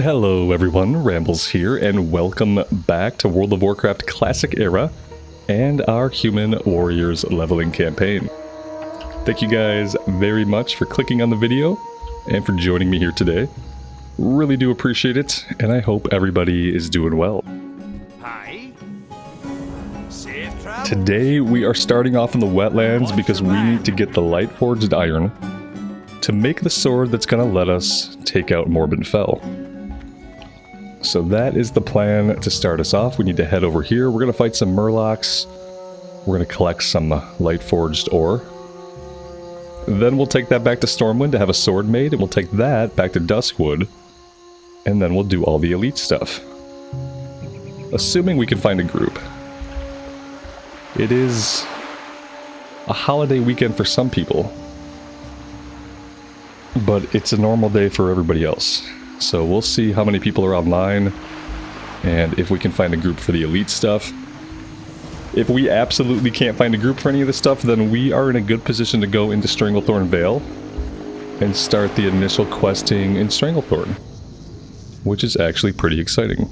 Hello everyone, Rambles here, and welcome back to World of Warcraft Classic Era and our Human Warriors leveling campaign. Thank you guys very much for clicking on the video and for joining me here today. Really do appreciate it, and I hope everybody is doing well. Hi. Safe travel. Today we are starting off in the wetlands because we need to get the Lightforged Iron to make the sword that's going to let us take out Morbid Fell. So that is the plan to start us off. We need to head over here. We're going to fight some Murlocs. We're going to collect some Lightforged ore. Then we'll take that back to Stormwind to have a sword made, and we'll take that back to Duskwood. And then we'll do all the elite stuff. Assuming we can find a group. It is a holiday weekend for some people, but it's a normal day for everybody else. So we'll see how many people are online, and if we can find a group for the elite stuff. If we absolutely can't find a group for any of this stuff, then we are in a good position to go into Stranglethorn Vale and start the initial questing in Stranglethorn, which is actually pretty exciting.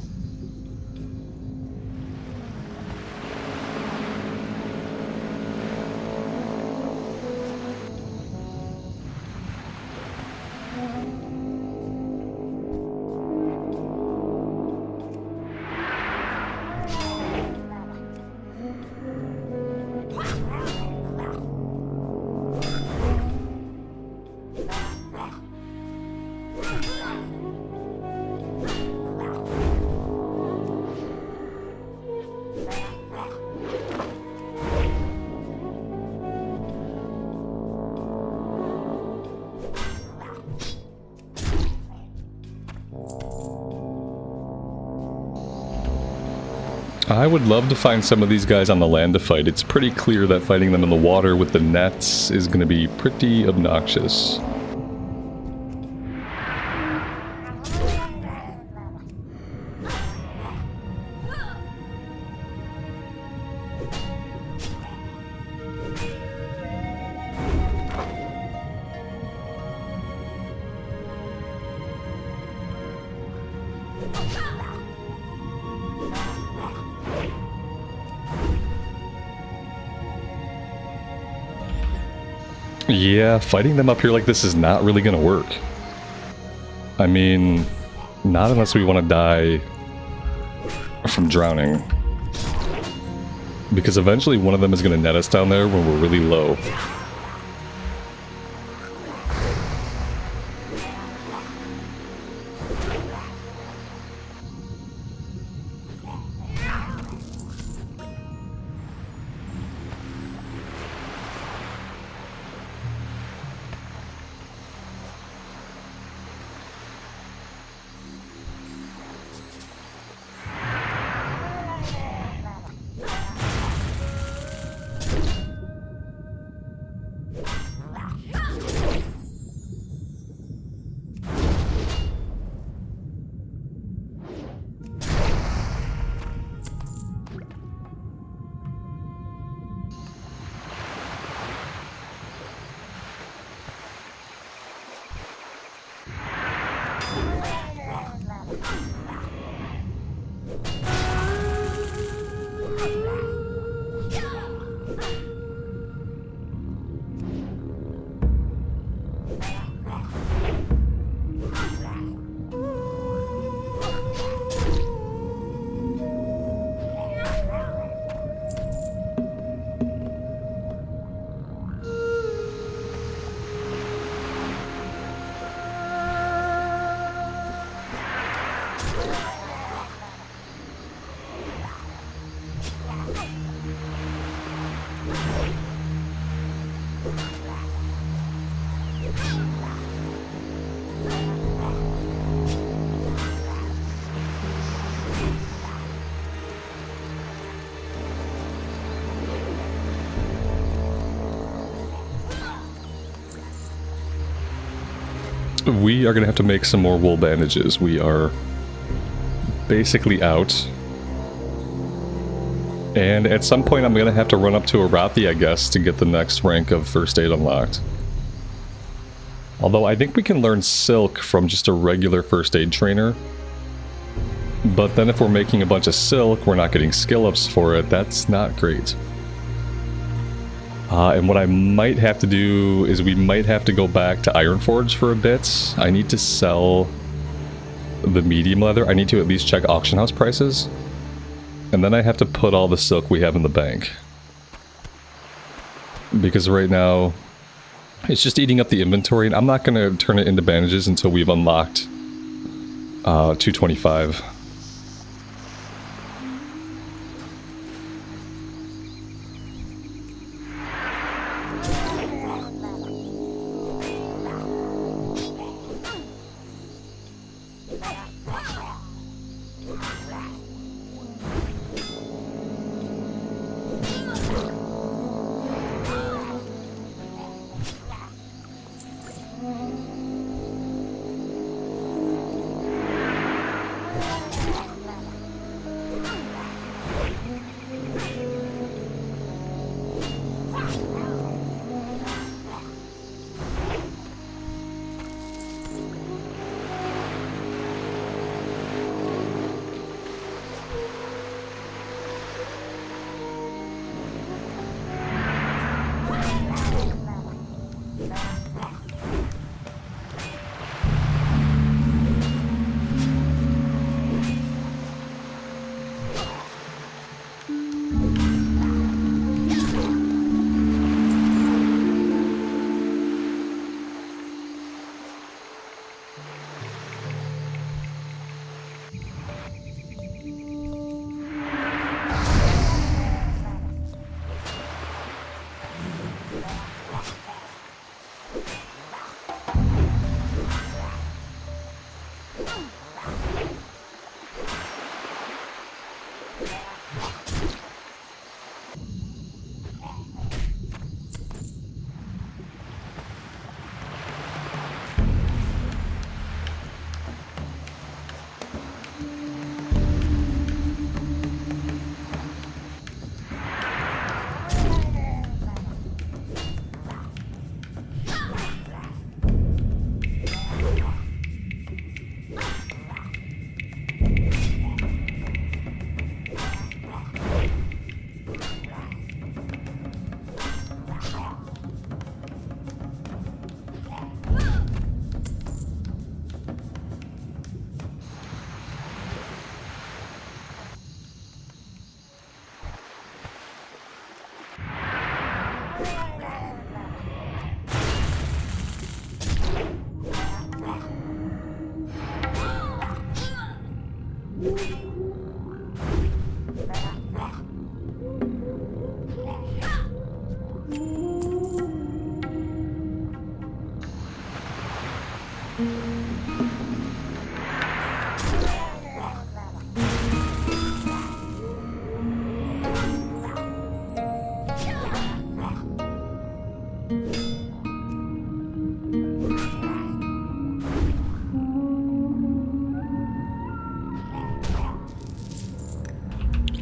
I would love to find some of these guys on the land to fight. It's pretty clear that fighting them in the water with the nets is going to be pretty obnoxious. Yeah, fighting them up here like this is not really gonna work. I mean, not unless we want to die from drowning. Because eventually one of them is gonna net us down there when we're really low. We are going to have to make some more wool bandages. We are basically out. And at some point I'm going to have to run up to Arathi, I guess, to get the next rank of first aid unlocked. Although I think we can learn Silk from just a regular first aid trainer. But then if we're making a bunch of silk, we're not getting skill ups for it. That's not great. And what I might have to do is we might have to go back to Ironforge for a bit. I need to sell the medium leather. I need to at least check auction house prices. And then I have to put all the silk we have in the bank. Because right now, it's just eating up the inventory, and I'm not going to turn it into bandages until we've unlocked 225.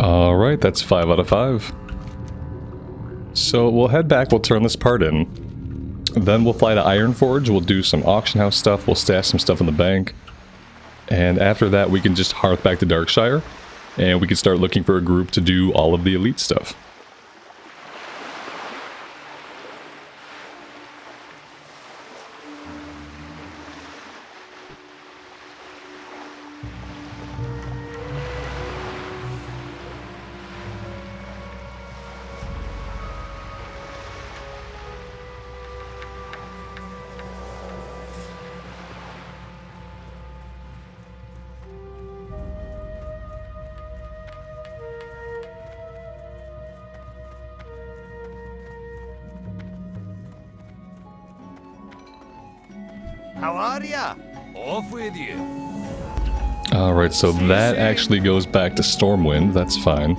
Alright, that's 5 out of 5. So we'll head back, we'll turn this part in. Then we'll fly to Ironforge, we'll do some auction house stuff, we'll stash some stuff in the bank. And after that we can just hearth back to Darkshire, and we can start looking for a group to do all of the elite stuff. How are ya? Off with you. Alright, so that actually goes back to Stormwind, that's fine.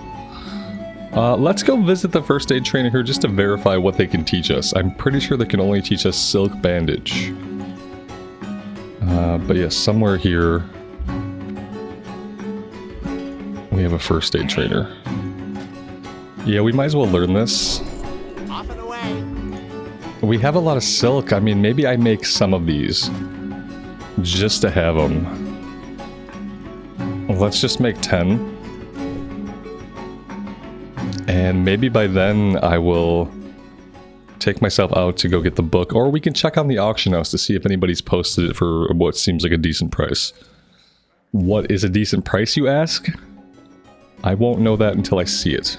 Let's go visit the first aid trainer here just to verify what they can teach us. I'm pretty sure they can only teach us Silk Bandage. But yes, somewhere here we have a first aid trainer. Yeah, we might as well learn this. Off and away. We have a lot of silk. I mean, maybe I make some of these just to have them. Let's just make 10. And maybe by then I will take myself out to go get the book, or we can check on the auction house to see if anybody's posted it for what seems like a decent price. What is a decent price, you ask? I won't know that until I see it.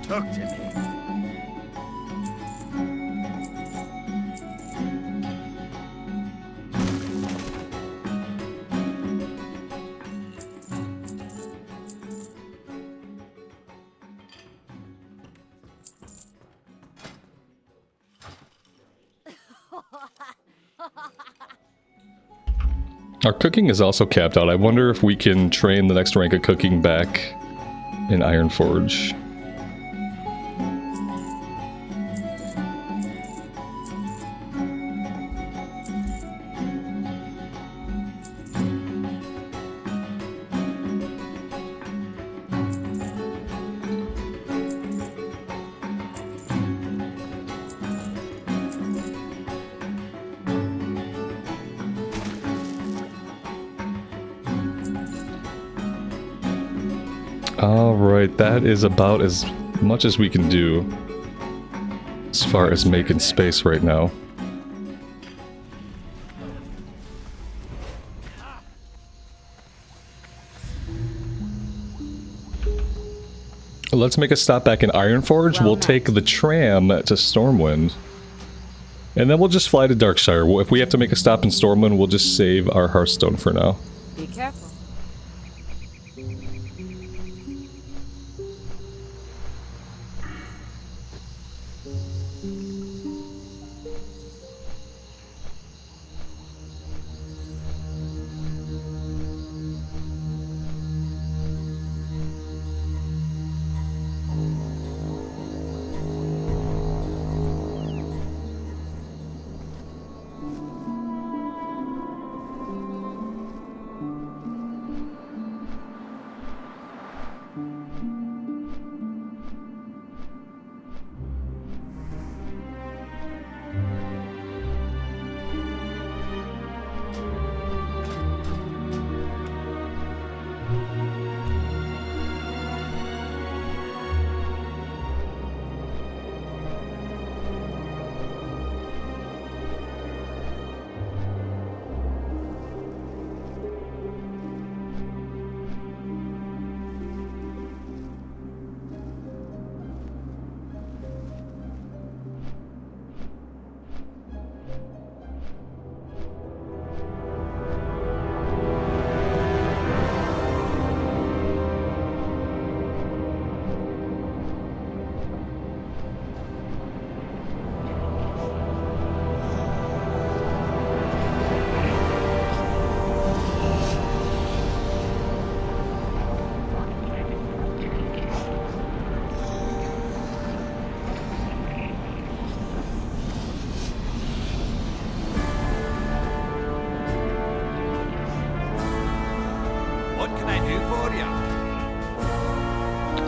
Talk to me. Our cooking is also capped out. I wonder if we can train the next rank of cooking back in Ironforge. Alright, that is about as much as we can do as far as making space right now. Let's make a stop back in Ironforge. We'll take the tram to Stormwind. And then we'll just fly to Darkshire. If we have to make a stop in Stormwind, we'll just save our Hearthstone for now. Be careful.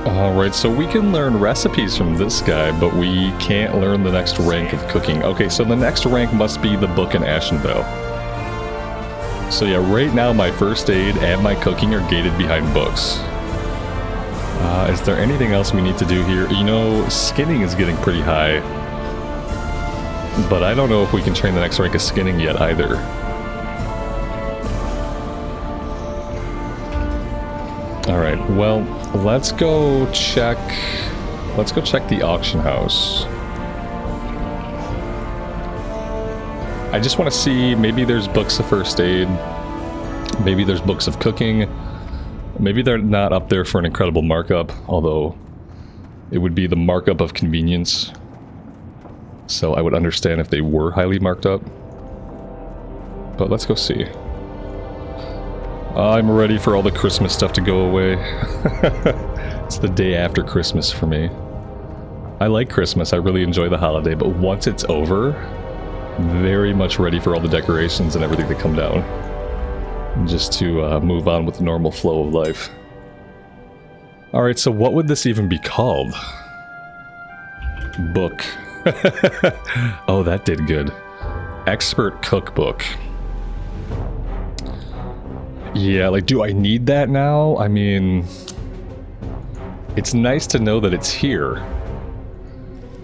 Alright, so we can learn recipes from this guy, but we can't learn the next rank of cooking. Okay, so the next rank must be the book in Ashenvale. So yeah, right now my first aid and my cooking are gated behind books. Is there anything else we need to do here? You know, skinning is getting pretty high. But I don't know if we can train the next rank of skinning yet either. Alright, well, let's go check the auction house. I just want to see, maybe there's books of first aid, maybe there's books of cooking, maybe they're not up there for an incredible markup, although it would be the markup of convenience. So I would understand if they were highly marked up. But let's go see. I'm ready for all the Christmas stuff to go away. It's the day after Christmas for me. I like Christmas, I really enjoy the holiday, but once it's over, Very much ready for all the decorations and everything to come down. Just to move on with the normal flow of life. Alright, so what would this even be called? Book. Oh, that did good. Expert cookbook. Yeah, like, do I need that now? I mean, it's nice to know that it's here.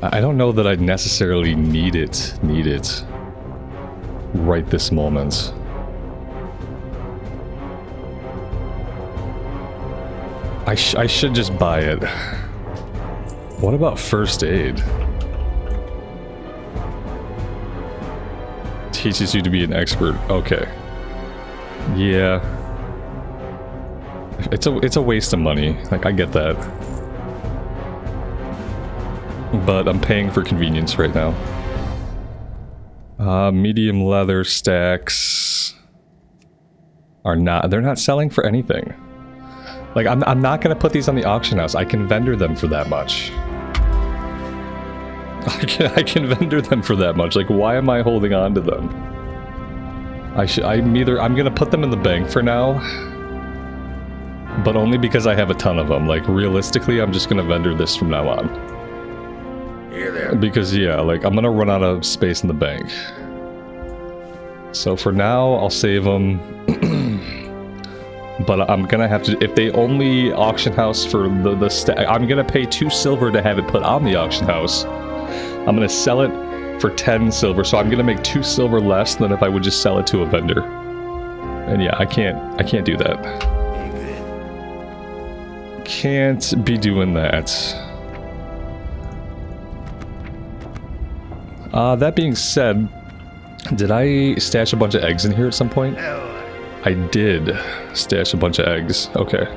I don't know that I necessarily need it right this moment. I should just buy it. What about first aid? Teaches you to be an expert. Okay. Yeah. It's a waste of money. Like, I get that. But I'm paying for convenience right now. Medium leather stacks are not, they're not selling for anything. Like, I'm not gonna put these on the auction house. I can vendor them for that much. I can vendor them for that much. Like, why am I holding on to them? I'm gonna put them in the bank for now. But only because I have a ton of them. Like, realistically, I'm just gonna vendor this from now on. Here there. Because, yeah, like, I'm gonna run out of space in the bank. So for now, I'll save them. But I'm gonna have to, if they only auction house for I'm gonna pay 2 silver to have it put on the auction house. I'm gonna sell it for 10 silver, so I'm gonna make 2 silver less than if I would just sell it to a vendor. And yeah, I can't do that. Can't be doing that. That being said, did I stash a bunch of eggs in here at some point? I did stash a bunch of eggs. Okay.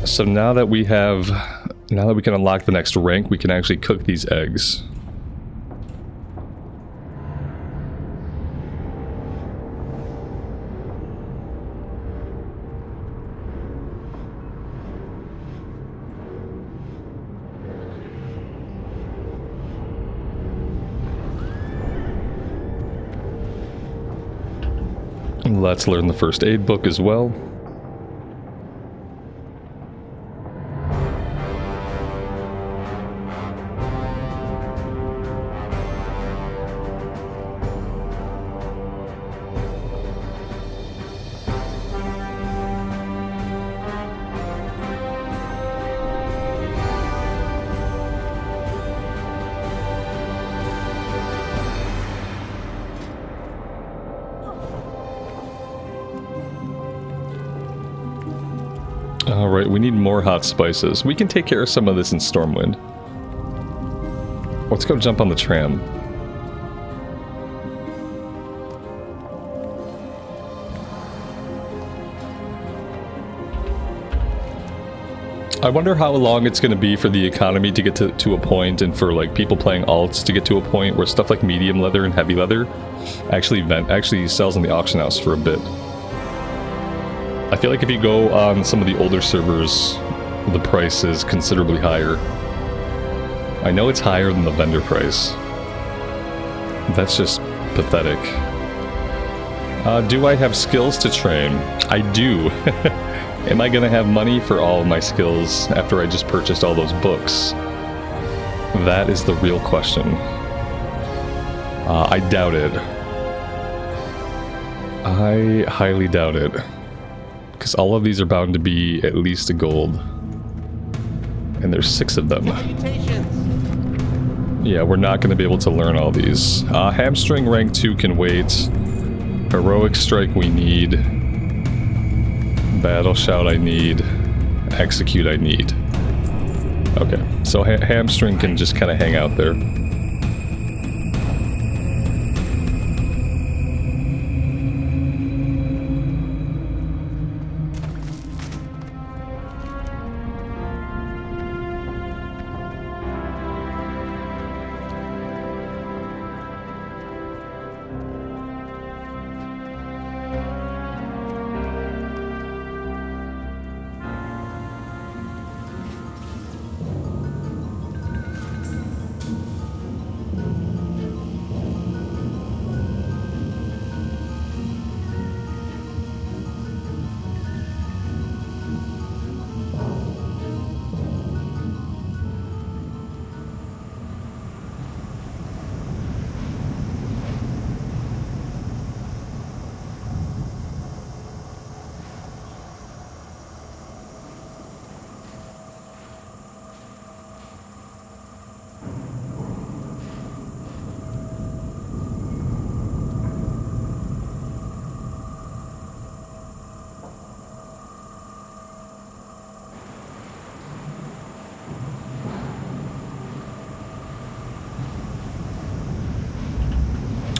So now that we can unlock the next rank, we can actually cook these eggs. Let's learn the first aid book as well. Alright, we need more hot spices. We can take care of some of this in Stormwind. Let's go jump on the tram. I wonder how long it's going to be for the economy to get to a point, and for like people playing alts to get to a point where stuff like medium leather and heavy leather actually sells in the auction house for a bit. I feel like if you go on some of the older servers, the price is considerably higher. I know it's higher than the vendor price. That's just pathetic. Do I have skills to train? I do. Am I gonna have money for all of my skills after I just purchased all those books? That is the real question. I doubt it. I highly doubt it. Because all of these are bound to be at least a gold. And there's 6 of them. Yeah, we're not going to be able to learn all these. Hamstring rank 2 can wait. Heroic strike we need. Battle shout I need. Execute I need. Okay, so hamstring can just kind of hang out there.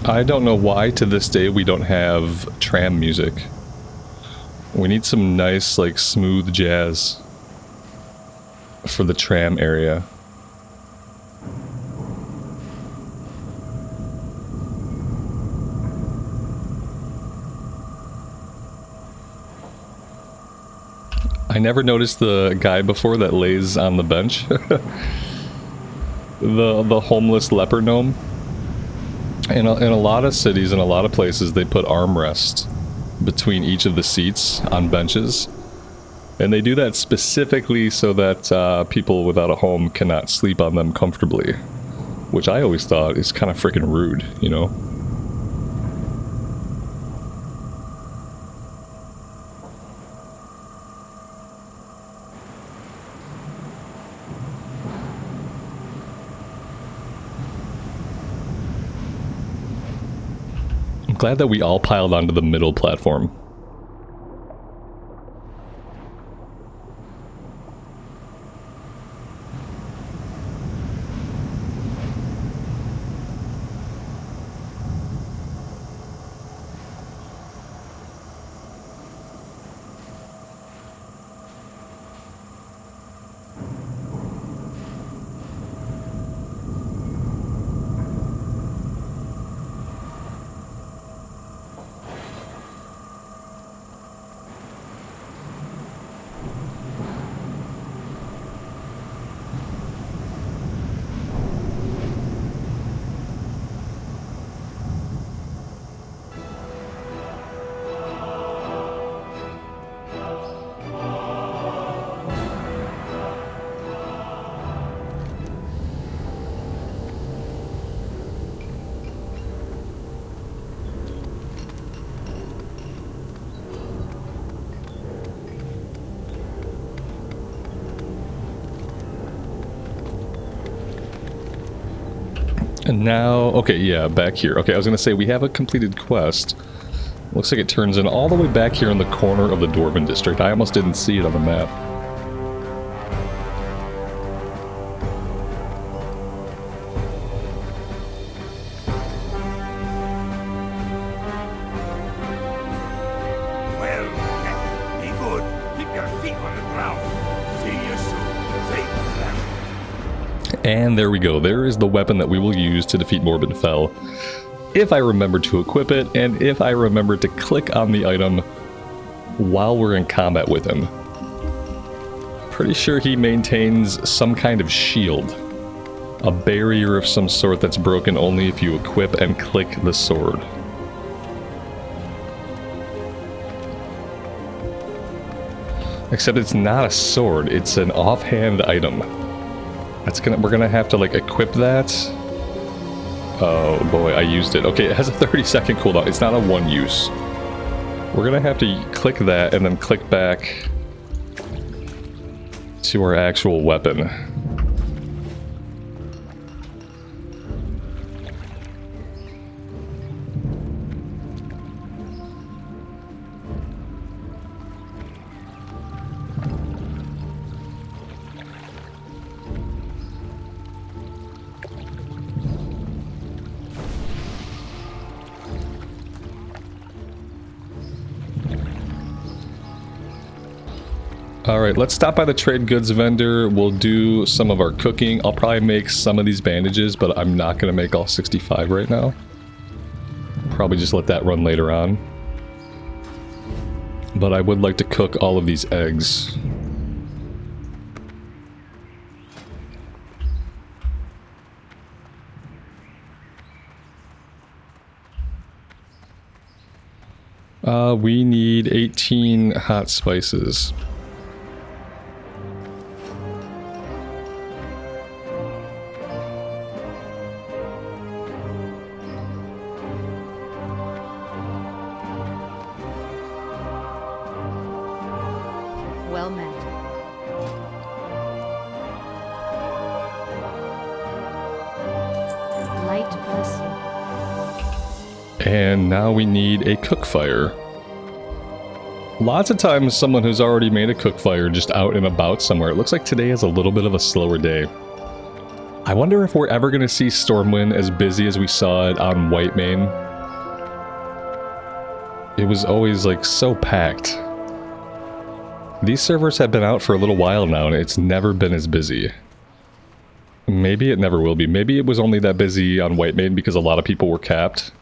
I don't know why to this day we don't have tram music. We need some nice, like, smooth jazz for the tram area. I never noticed the guy before that lays on the bench. the homeless leper gnome. In a lot of cities, in a lot of places, they put armrests between each of the seats on benches. And they do that specifically so that people without a home cannot sleep on them comfortably. Which I always thought is kind of freaking rude, you know? I'm glad that we all piled onto the middle platform. And now, okay, yeah, back here. Okay, I was gonna say, we have a completed quest. Looks like it turns in all the way back here in the corner of the Dwarven District. I almost didn't see it on the map. Well, be good. Keep your feet on the ground. See you soon. Safe and And there we go. There is the weapon that we will use to defeat Morbid Fell. If I remember to equip it, and if I remember to click on the item while we're in combat with him. Pretty sure he maintains some kind of shield. A barrier of some sort that's broken only if you equip and click the sword. Except it's not a sword, it's an offhand item. We're gonna have to, like, equip that. Oh boy, I used it. Okay, it has a 30-second cooldown. It's not a one use. We're gonna have to click that and then click back to our actual weapon. Alright, let's stop by the trade goods vendor. We'll do some of our cooking. I'll probably make some of these bandages, but I'm not going to make all 65 right now. Probably just let that run later on. But I would like to cook all of these eggs. We need 18 hot spices. Well met. Light bless you. And now we need a cook fire. Lots of times someone who's already made a cook fire just out and about somewhere. It looks like today is a little bit of a slower day. I wonder if we're ever going to see Stormwind as busy as we saw it on Whitemane. It was always, like, so packed. These servers have been out for a little while now, and it's never been as busy. Maybe it never will be. Maybe it was only that busy on Whitemane because a lot of people were capped,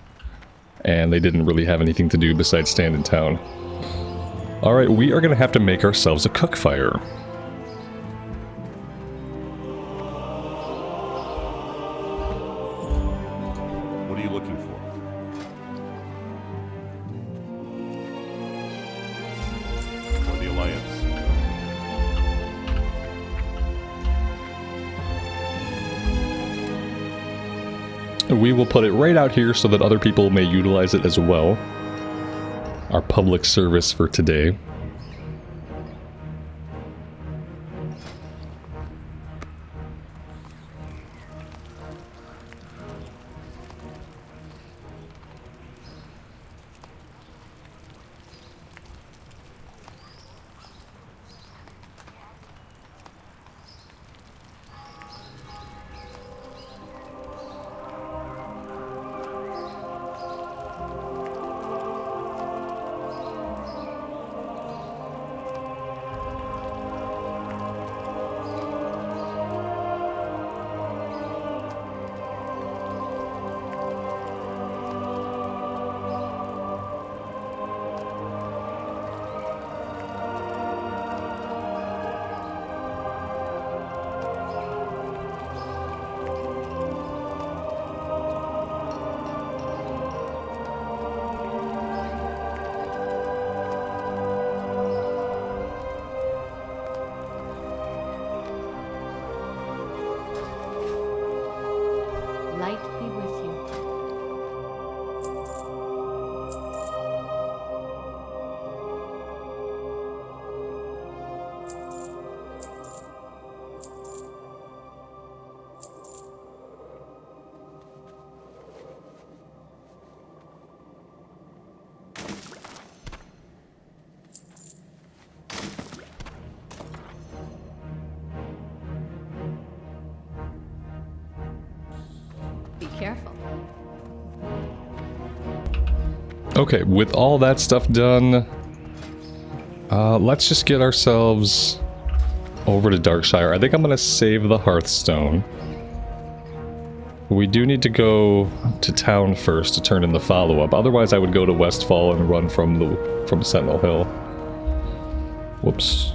and they didn't really have anything to do besides stand in town. Alright, we are going to have to make ourselves a cook fire. What are you looking for? For the Alliance. We will put it right out here so that other people may utilize it as well. Our public service for today. Light be with you. Be careful. Okay, with all that stuff done, let's just get ourselves over to Darkshire. I think I'm gonna save the Hearthstone. We do need to go to town first to turn in the follow-up. Otherwise, I would go to Westfall and run from Sentinel Hill. Whoops.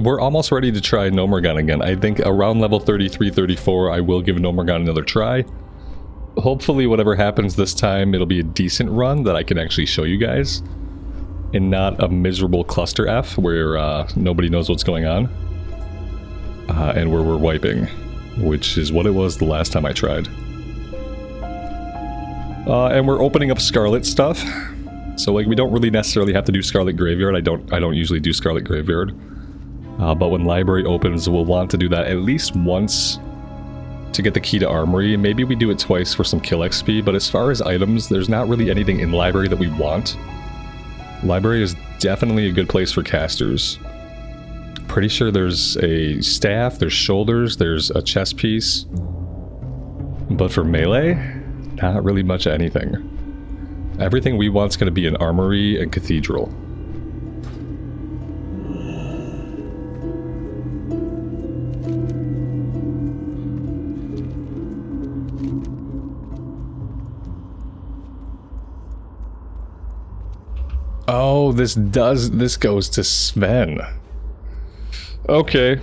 We're almost ready to try Gnomergon again. I think around level 33, 34, I will give Gnomergon another try. Hopefully whatever happens this time, it'll be a decent run that I can actually show you guys. And not a miserable cluster F where nobody knows what's going on. And where we're wiping, which is what it was the last time I tried. And we're opening up Scarlet stuff. So like we don't really necessarily have to do Scarlet Graveyard. I don't usually do Scarlet Graveyard. But when Library opens, we'll want to do that at least once to get the key to Armory. Maybe we do it twice for some kill XP, but as far as items, there's not really anything in Library that we want. Library is definitely a good place for casters. Pretty sure there's a staff, there's shoulders, there's a chest piece. But for melee, not really much of anything. Everything we want's going to be an armory and cathedral. Oh, this goes to Sven. Okay.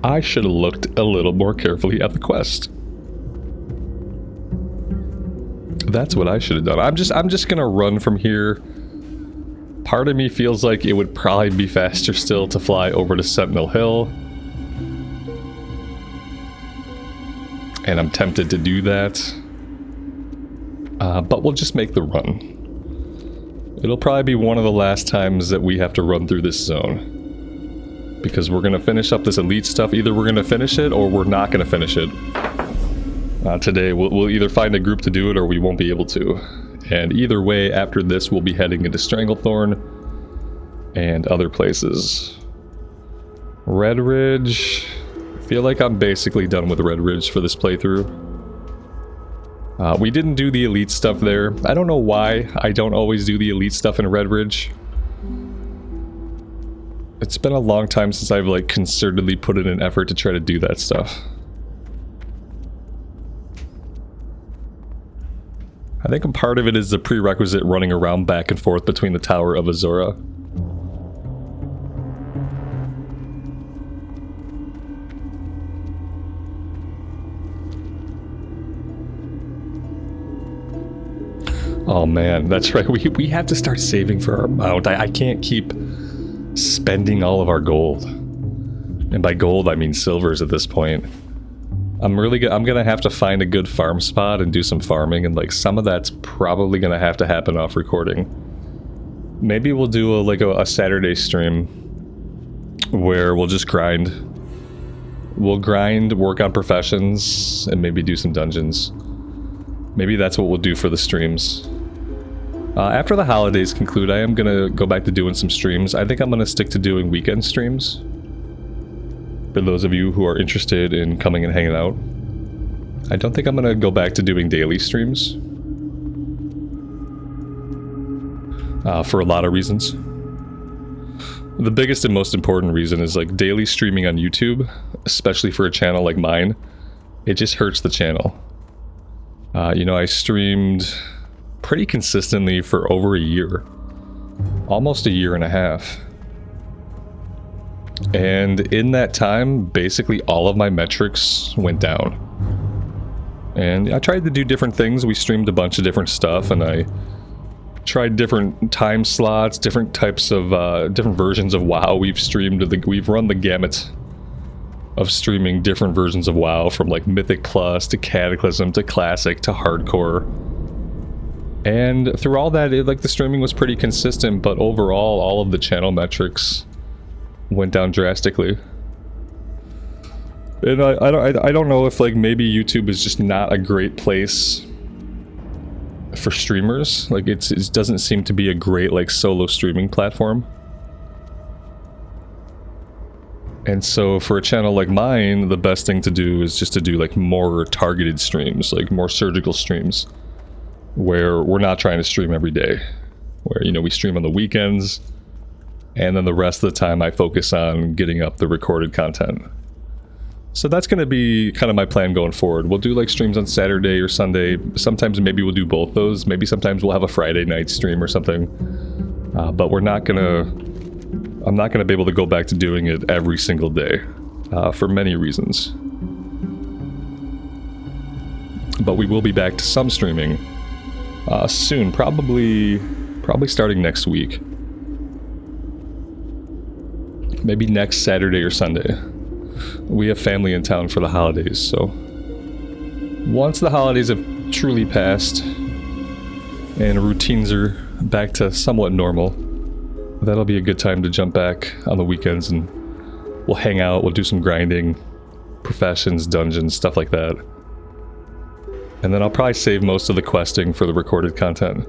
I should have looked a little more carefully at the quest. That's what I should have done. I'm just gonna run from here. Part of me feels like it would probably be faster still to fly over to Sentinel Hill. And I'm tempted to do that. But we'll just make the run. It'll probably be one of the last times that we have to run through this zone. Because we're gonna finish up this elite stuff. Either we're gonna finish it or we're not gonna finish it. Today, we'll either find a group to do it or we won't be able to. And either way, after this, we'll be heading into Stranglethorn and other places. Red Ridge. I feel like I'm basically done with Red Ridge for this playthrough. We didn't do the elite stuff there. I don't know why I don't always do the elite stuff in Red Ridge. It's been a long time since I've like concertedly put in an effort to try to do that stuff. I think a part of it is the prerequisite running around back and forth between the Tower of Azora. Oh man, that's right. We have to start saving for our mount. I can't keep spending all of our gold. And by gold, I mean silvers at this point. I'm gonna have to find a good farm spot and do some farming, and like some of that's probably gonna have to happen off recording. Maybe we'll do a Saturday stream where we'll just grind. We'll grind, work on professions, and maybe do some dungeons. Maybe that's what we'll do for the streams. After the holidays conclude, I am gonna go back to doing some streams. I think I'm gonna stick to doing weekend streams. For those of you who are interested in coming and hanging out. I don't think I'm gonna go back to doing daily streams. For a lot of reasons. The biggest and most important reason is like daily streaming on YouTube, especially for a channel like mine, it just hurts the channel. You know, I streamed pretty consistently for over a year. Almost a year and a half. And in that time, basically all of my metrics went down. And I tried to do different things. We streamed a bunch of different stuff, and I tried different time slots, different types of, different versions of WoW we've streamed. We've run the gamut of streaming different versions of WoW, from like Mythic Plus to Cataclysm to Classic to Hardcore. And through all that, the streaming was pretty consistent, but overall, all of the channel metrics went down drastically. And I don't know if like maybe YouTube is just not a great place for streamers. Like it doesn't seem to be a great like solo streaming platform. And so for a channel like mine, the best thing to do is just to do like more targeted streams, like more surgical streams, where we're not trying to stream every day, where, you know, we stream on the weekends, and then the rest of the time I focus on getting up the recorded content. So that's going to be kind of my plan going forward. We'll do like streams on Saturday or Sunday. Sometimes maybe we'll do both those. Maybe sometimes we'll have a Friday night stream or something. But I'm not going to be able to go back to doing it every single day for many reasons. But we will be back to some streaming soon, probably starting next week. Maybe next Saturday or Sunday. We have family in town for the holidays, so once the holidays have truly passed and routines are back to somewhat normal, that'll be a good time to jump back on the weekends, and we'll hang out, we'll do some grinding, professions, dungeons, stuff like that. And then I'll probably save most of the questing for the recorded content.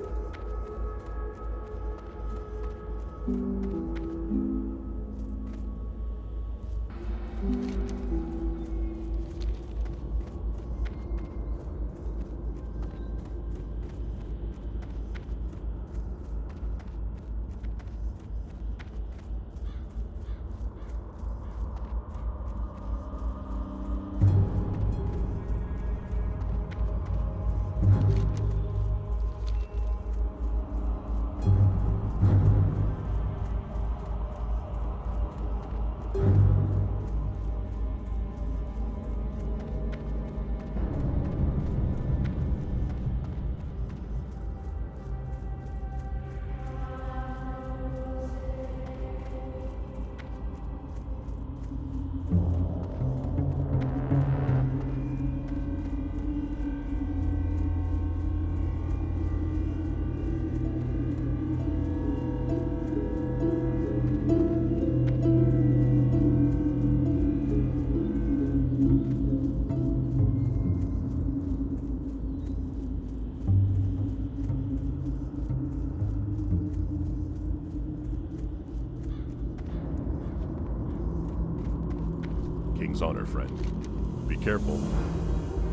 God's honor, friend. Be careful.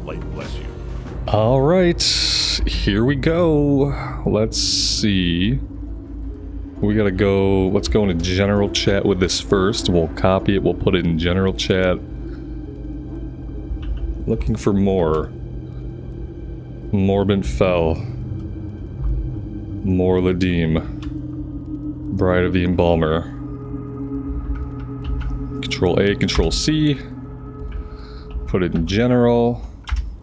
Light bless you. All right, here we go. Let's see. We gotta go, let's go into general chat with this first. We'll copy it, we'll put it in general chat. Looking for more. Morbid Fell. Morladim. Bride of the Embalmer. Control A, Control C. Put it in general.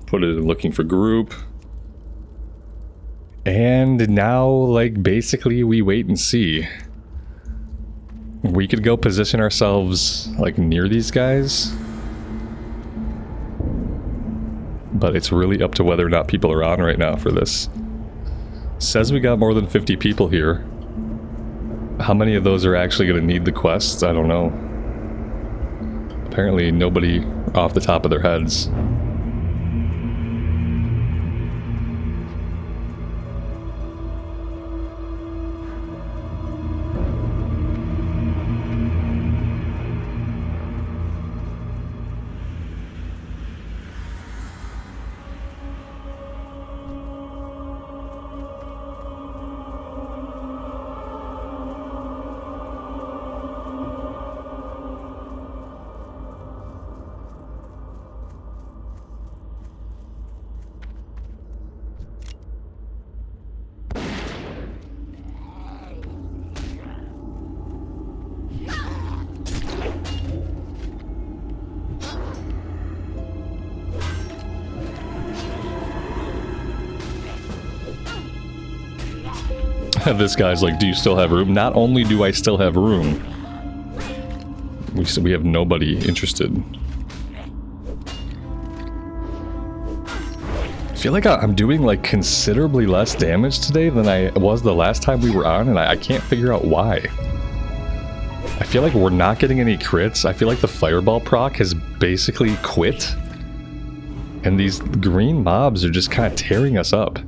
Put it in looking for group. And now, like, basically we wait and see. We could go position ourselves, like, near these guys. But it's really up to whether or not people are on right now for this. Says we got more than 50 people here. How many of those are actually going to need the quests? I don't know. Apparently nobody off the top of their heads. This guy's like, do you still have room? Not only do I still have room, we have nobody interested. I feel like I'm doing like considerably less damage today than I was the last time we were on, and I can't figure out why. I feel like we're not getting any crits. I feel like the fireball proc has basically quit. And these green mobs are just kind of tearing us up.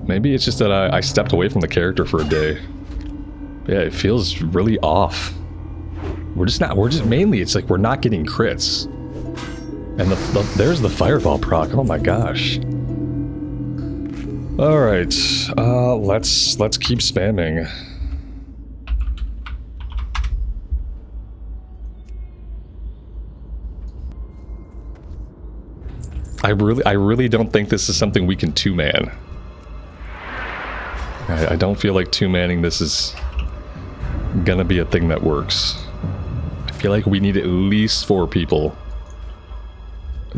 Maybe it's just that I stepped away from the character for a day. Yeah, it feels really off. Mainly it's like we're not getting crits. And there's the fireball proc, oh my gosh. Alright, let's keep spamming. I really don't think this is something we can two-man. I don't feel like two-manning this is gonna be a thing that works. I feel like we need at least 4 people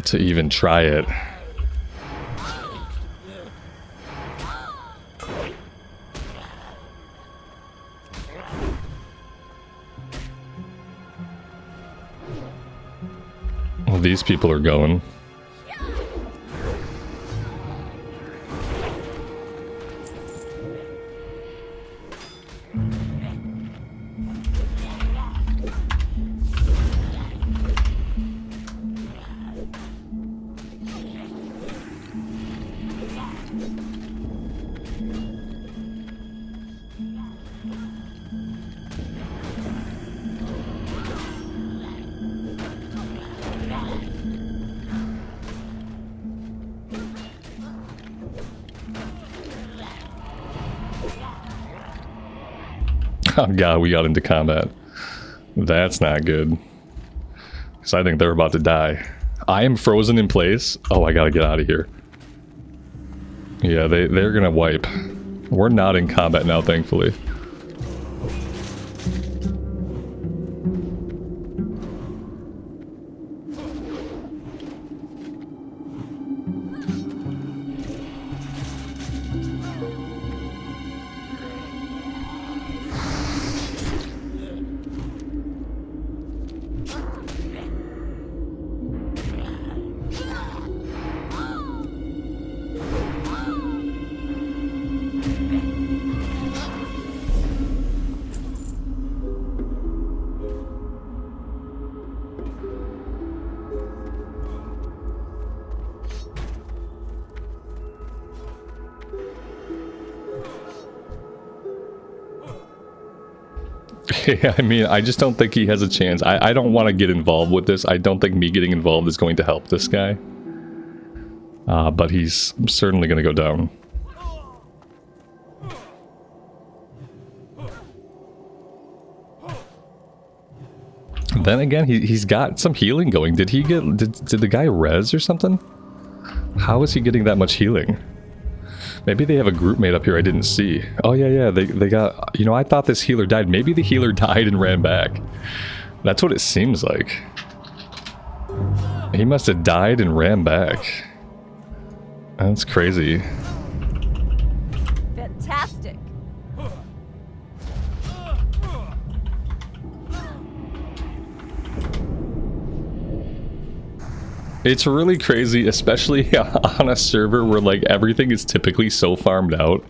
to even try it. Well, these people are going. Oh god, we got into combat. That's not good. Because I think they're about to die. I am frozen in place. Oh, I gotta get out of here. Yeah, they're gonna wipe. We're not in combat now, thankfully. I mean, I just don't think he has a chance. I don't want to get involved with this. I don't think me getting involved is going to help this guy. But he's certainly going to go down. Then again, he's got some healing going. Did he get... Did the guy res or something? How is he getting that much healing? Maybe they have a group mate up here I didn't see. Oh, yeah, they got... You know, I thought this healer died. Maybe the healer died and ran back. That's what it seems like. He must have died and ran back. That's crazy. Fantastic. It's really crazy, especially on a server where like everything is typically so farmed out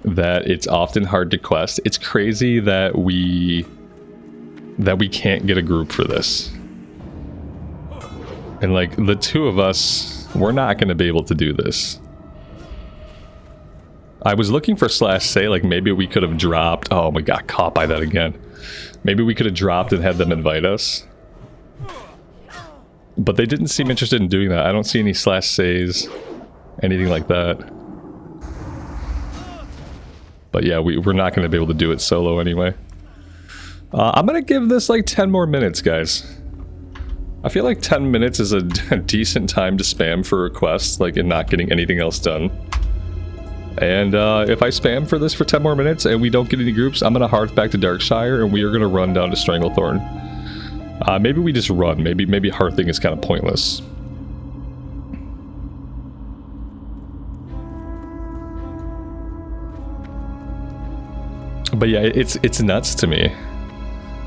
that it's often hard to quest. It's crazy that we can't get a group for this. And like the two of us, we're not going to be able to do this. I was looking for /say, like maybe we could have dropped. Oh my god, caught by that again. Maybe we could have dropped and had them invite us. But they didn't seem interested in doing that. I don't see any /says, anything like that. But yeah, we're not going to be able to do it solo anyway. I'm going to give this like 10 more minutes, guys. I feel like 10 minutes is a decent time to spam for requests, like, and not getting anything else done. And if I spam for this for 10 more minutes and we don't get any groups, I'm going to hearth back to Darkshire and we are going to run down to Stranglethorn. Maybe we just run. Maybe hearthing is kind of pointless. But yeah, it's nuts to me.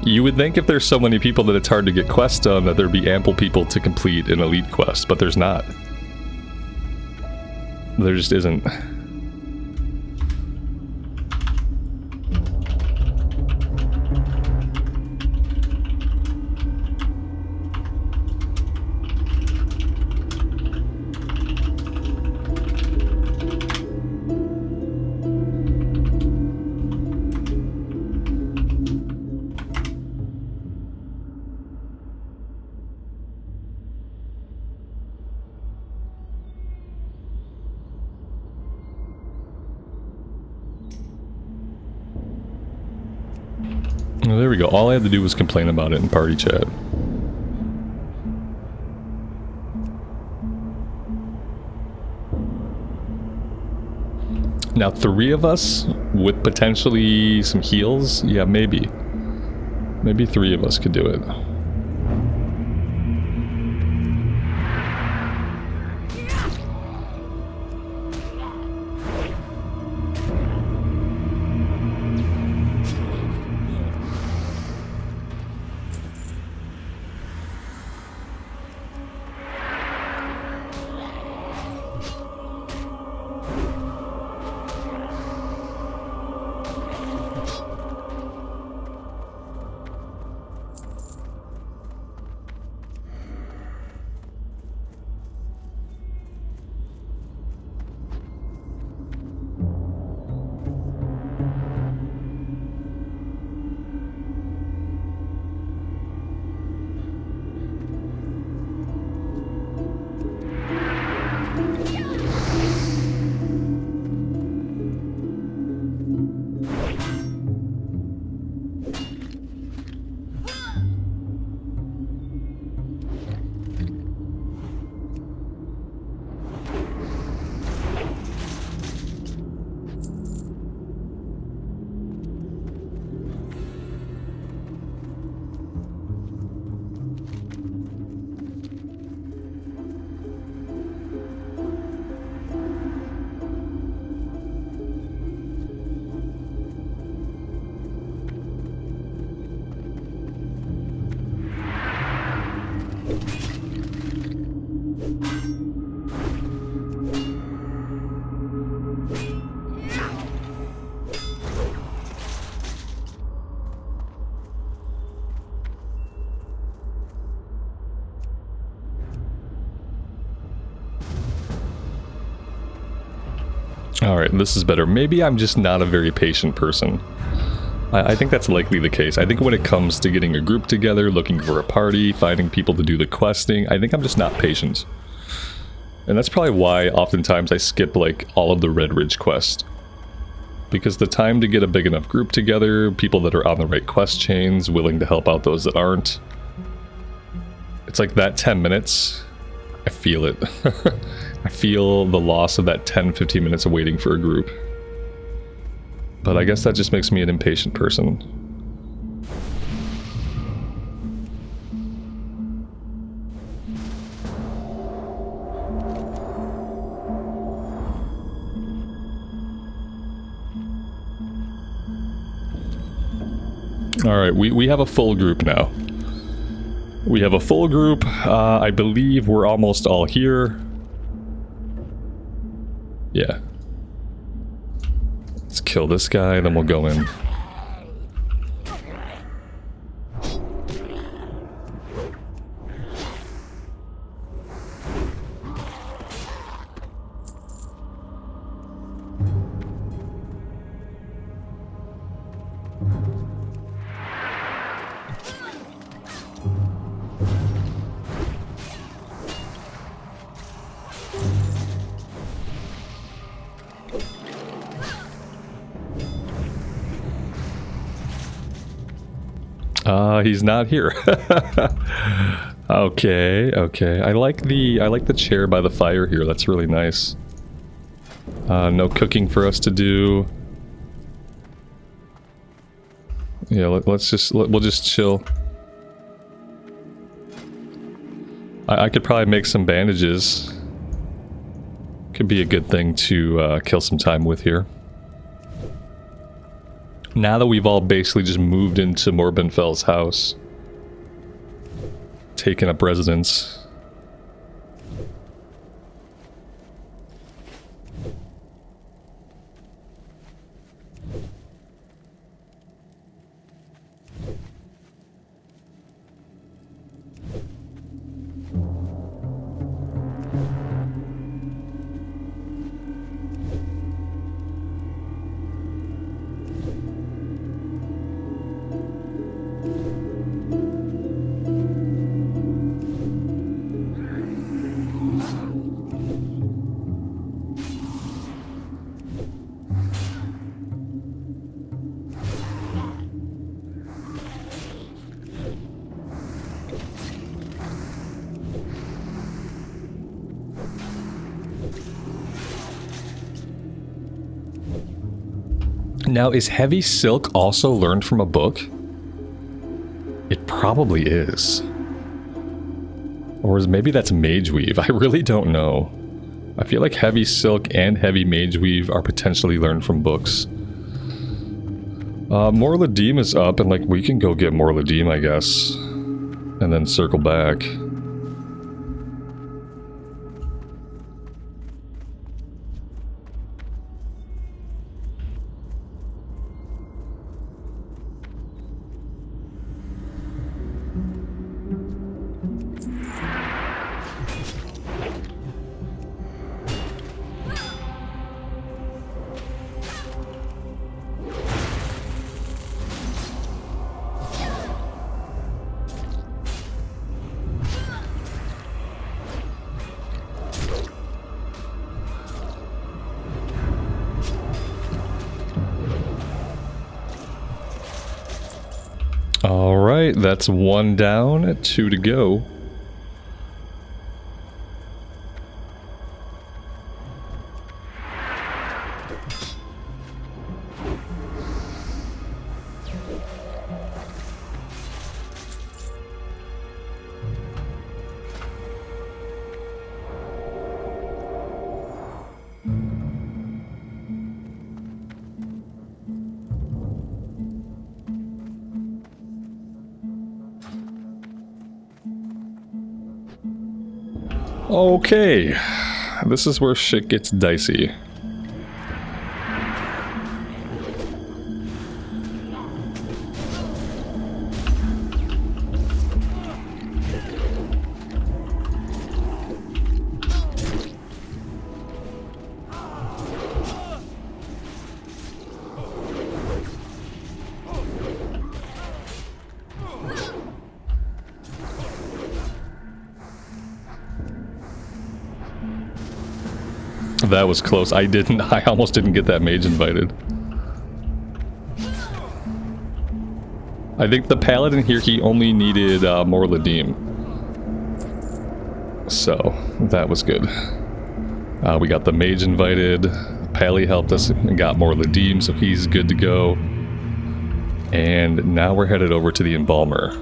You would think if there's so many people that it's hard to get quests done that there'd be ample people to complete an elite quest, but there's not. There just isn't. Well, there we go. All I had to do was complain about it in party chat. Now, 3 of us with potentially some heals? Yeah, maybe. Maybe 3 of us could do it. Alright, this is better. Maybe I'm just not a very patient person. I think that's likely the case. I think when it comes to getting a group together, looking for a party, finding people to do the questing, I think I'm just not patient. And that's probably why oftentimes I skip like all of the Red Ridge quest. Because the time to get a big enough group together, people that are on the right quest chains, willing to help out those that aren't. It's like that 10 minutes, I feel it. I feel the loss of that 10-15 minutes of waiting for a group. But I guess that just makes me an impatient person. Alright, we have a full group now. We have a full group. I believe we're almost all here. Yeah. Let's kill this guy, then we'll go in. He's not here. Okay. I like the chair by the fire here. That's really nice. No cooking for us to do. Yeah, we'll just chill. I could probably make some bandages. Could be a good thing to kill some time with here. Now that we've all basically just moved into Morbinfel's house, taken up residence. Now, is heavy silk also learned from a book? It probably is. Or maybe that's mage weave. I really don't know. I feel like heavy silk and heavy mage weave are potentially learned from books. Morladim is up, and like we can go get Morladim, I guess. And then circle back. Alright, that's one down, 2 to go. Okay, this is where shit gets dicey. That was close. I almost didn't get that mage invited. I think the paladin here, he only needed more Ladim. So, that was good. We got the mage invited. Pally helped us and got more Ladim, so he's good to go. And now we're headed over to the Embalmer.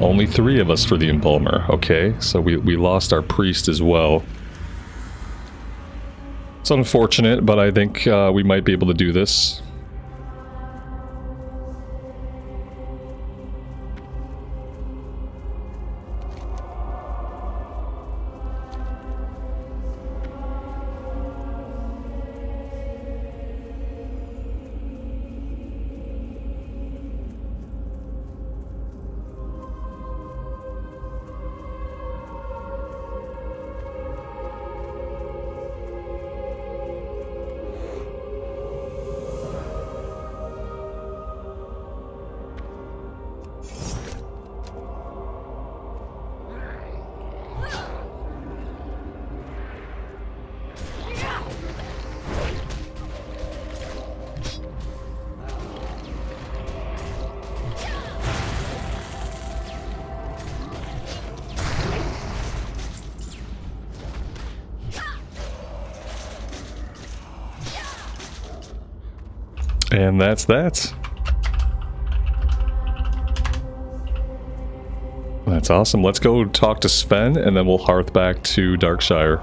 Only 3 of us for the Embalmer. Okay, so we lost our priest as well. It's unfortunate, but I think we might be able to do this. And that's that. That's awesome. Let's go talk to Sven, and then we'll hearth back to Darkshire.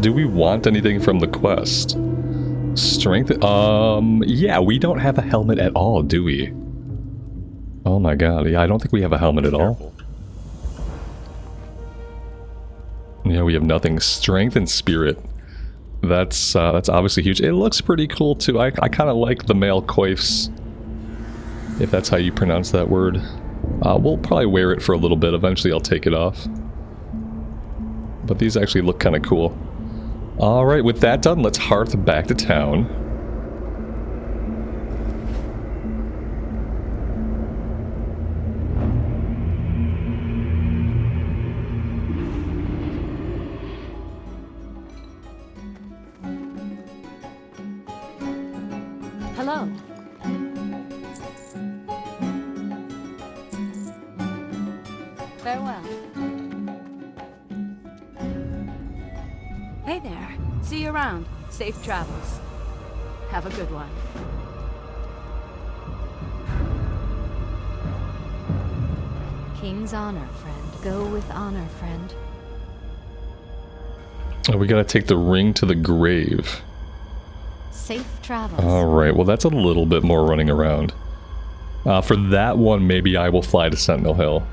Do we want anything from the quest? Strength? Yeah, we don't have a helmet at all, do we? Oh my god, yeah, I don't think we have a helmet at all. Yeah, we have nothing. Strength and spirit. That's obviously huge. It looks pretty cool too. I kind of like the male coifs, if that's how you pronounce that word. We'll probably wear it for a little bit. Eventually I'll take it off. But these actually look kind of cool. Alright, with that done, let's hearth back to town. Hello. Farewell. Hey there. See you around. Safe travels. Have a good one. King's honor, friend. Go with honor, friend. Oh, we gotta take the ring to the grave. Safe travels. Alright, well that's a little bit more running around. For that one, maybe I will fly to Sentinel Hill.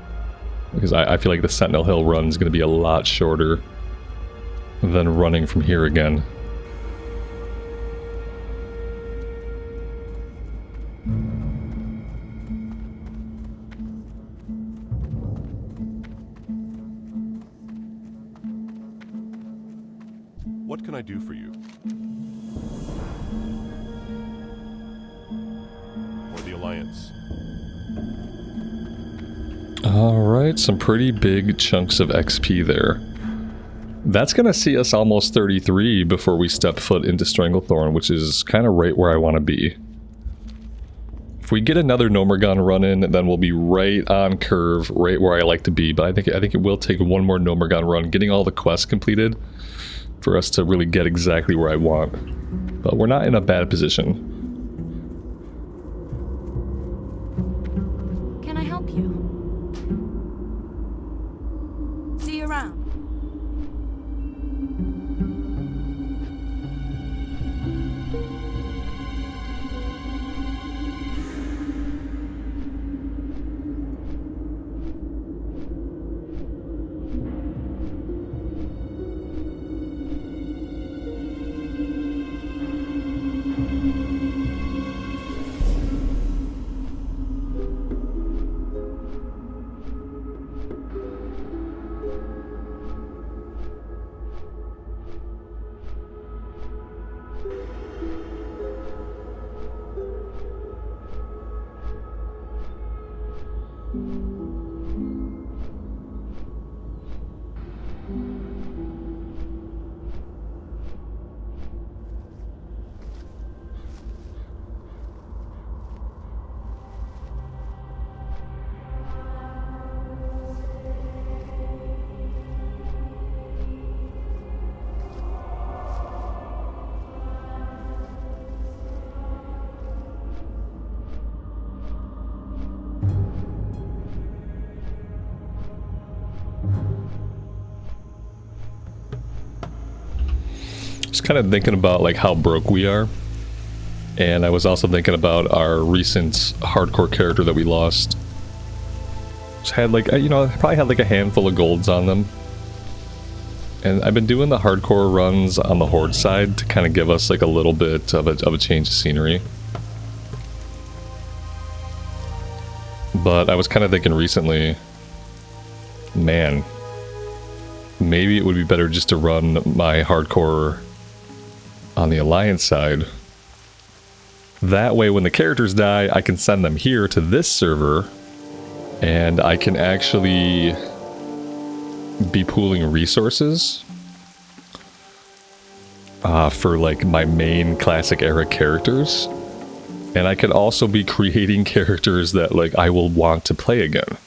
Because I feel like the Sentinel Hill run is going to be a lot shorter than running from here again. What can I do for you? Or Alliance. Alright, some pretty big chunks of XP there. That's gonna see us almost 33 before we step foot into Stranglethorn, which is kind of right where I want to be. If we get another Nomergon run in, then we'll be right on curve, right where I like to be. But I think it will take one more Nomergon run, getting all the quests completed, for us to really get exactly where I want. But we're not in a bad position. Can I help you? See you around. Just kind of thinking about like how broke we are, and I was also thinking about our recent hardcore character that we lost. Just had like, you know, probably had like a handful of golds on them, and I've been doing the hardcore runs on the horde side to kind of give us like a little bit of a change of scenery. But I was kind of thinking recently, man, maybe it would be better just to run my hardcore on the Alliance side. That way when the characters die, I can send them here to this server, and I can actually be pooling resources for like my main classic era characters. And I could also be creating characters that like I will want to play again.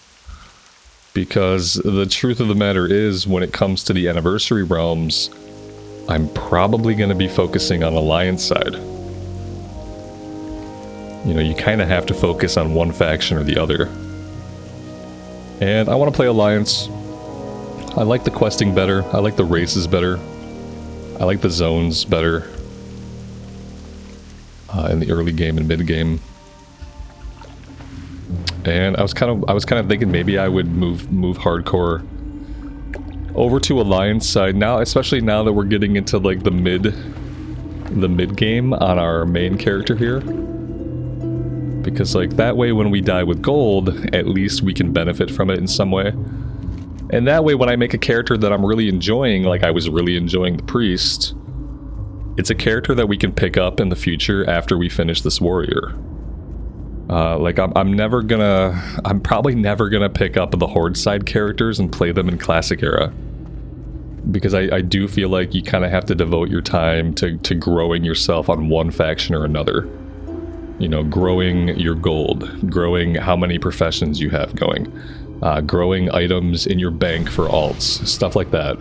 Because the truth of the matter is, when it comes to the anniversary realms, I'm probably going to be focusing on Alliance side. You know, you kind of have to focus on one faction or the other. And I want to play Alliance. I like the questing better. I like the races better. I like the zones better. In the early game and mid game. And I was kind of thinking maybe I would move hardcore over to Alliance side now, especially now that we're getting into like the mid game on our main character here. Because like that way when we die with gold, at least we can benefit from it in some way. And that way when I make a character that I'm really enjoying, like I was really enjoying the priest, it's a character that we can pick up in the future after we finish this warrior. Like I'm probably never gonna pick up the horde side characters and play them in classic era. Because I do feel like you kind of have to devote your time to growing yourself on one faction or another. You know, growing your gold, growing how many professions you have going, growing items in your bank for alts, stuff like that.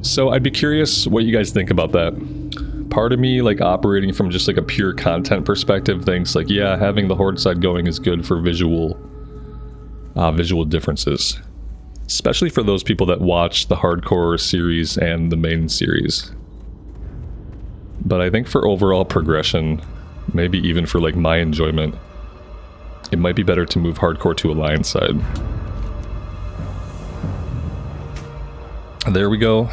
So I'd be curious what you guys think about that. Part of me, like operating from just like a pure content perspective, thinks like, yeah, having the horde side going is good for visual differences. Especially for those people that watch the hardcore series and the main series. But I think for overall progression, maybe even for like my enjoyment, it might be better to move hardcore to Alliance side. There we go.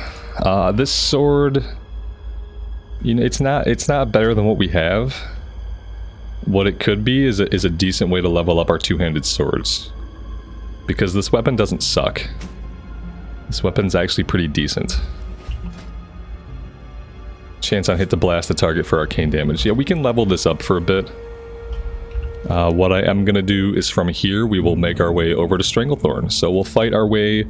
This sword, you know, it's not better than what we have. What it could be is a decent way to level up our two-handed swords. Because this weapon doesn't suck. This weapon's actually pretty decent. Chance on hit to blast the target for arcane damage. Yeah, we can level this up for a bit. What I am going to do is from here, we will make our way over to Stranglethorn. So we'll fight our way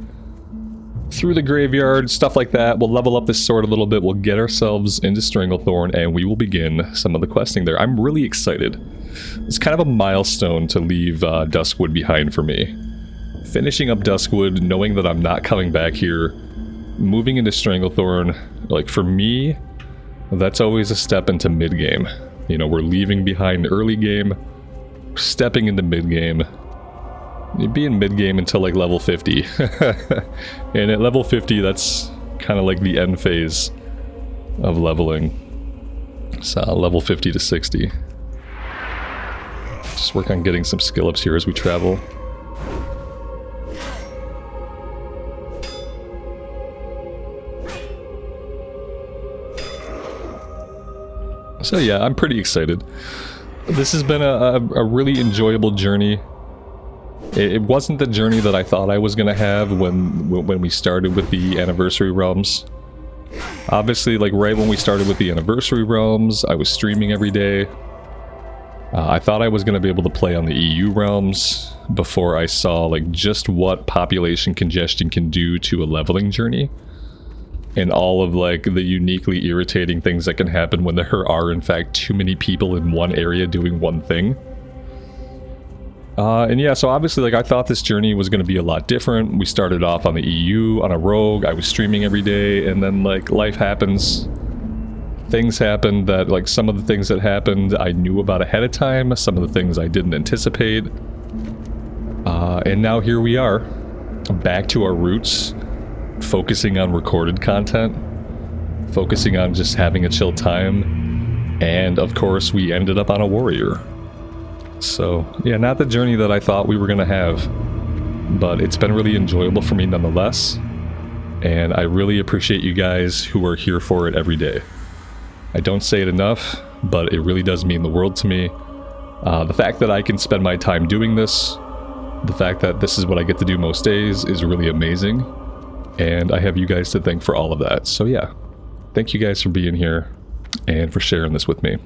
through the graveyard, stuff like that. We'll level up this sword a little bit. We'll get ourselves into Stranglethorn, and we will begin some of the questing there. I'm really excited. It's kind of a milestone to leave Duskwood behind for me. Finishing up Duskwood, knowing that I'm not coming back here, moving into Stranglethorn, like for me, that's always a step into mid-game. You know, we're leaving behind early game, stepping into mid-game. You'd be in mid-game until like level 50. And at level 50, that's kind of like the end phase of leveling. So level 50 to 60. Just work on getting some skill ups here as we travel. So yeah, I'm pretty excited. This has been a really enjoyable journey. It wasn't the journey that I thought I was going to have when we started with the Anniversary Realms. Obviously, like right when we started with the Anniversary Realms, I was streaming every day. I thought I was going to be able to play on the EU realms before I saw like just what population congestion can do to a leveling journey. And all of like the uniquely irritating things that can happen when there are in fact too many people in one area doing one thing. And yeah, so obviously like I thought this journey was going to be a lot different. We started off on the EU, on a rogue, I was streaming every day, and then like life happens. Things happened that like some of the things that happened I knew about ahead of time, some of the things I didn't anticipate. And now here we are, back to our roots. Focusing on recorded content, focusing on just having a chill time, and of course we ended up on a warrior. So yeah, not the journey that I thought we were gonna have, but it's been really enjoyable for me nonetheless, and I really appreciate you guys who are here for it every day. I don't say it enough, but it really does mean the world to me. The fact that I can spend my time doing this, the fact that this is what I get to do most days is really amazing. And I have you guys to thank for all of that. So yeah, thank you guys for being here and for sharing this with me.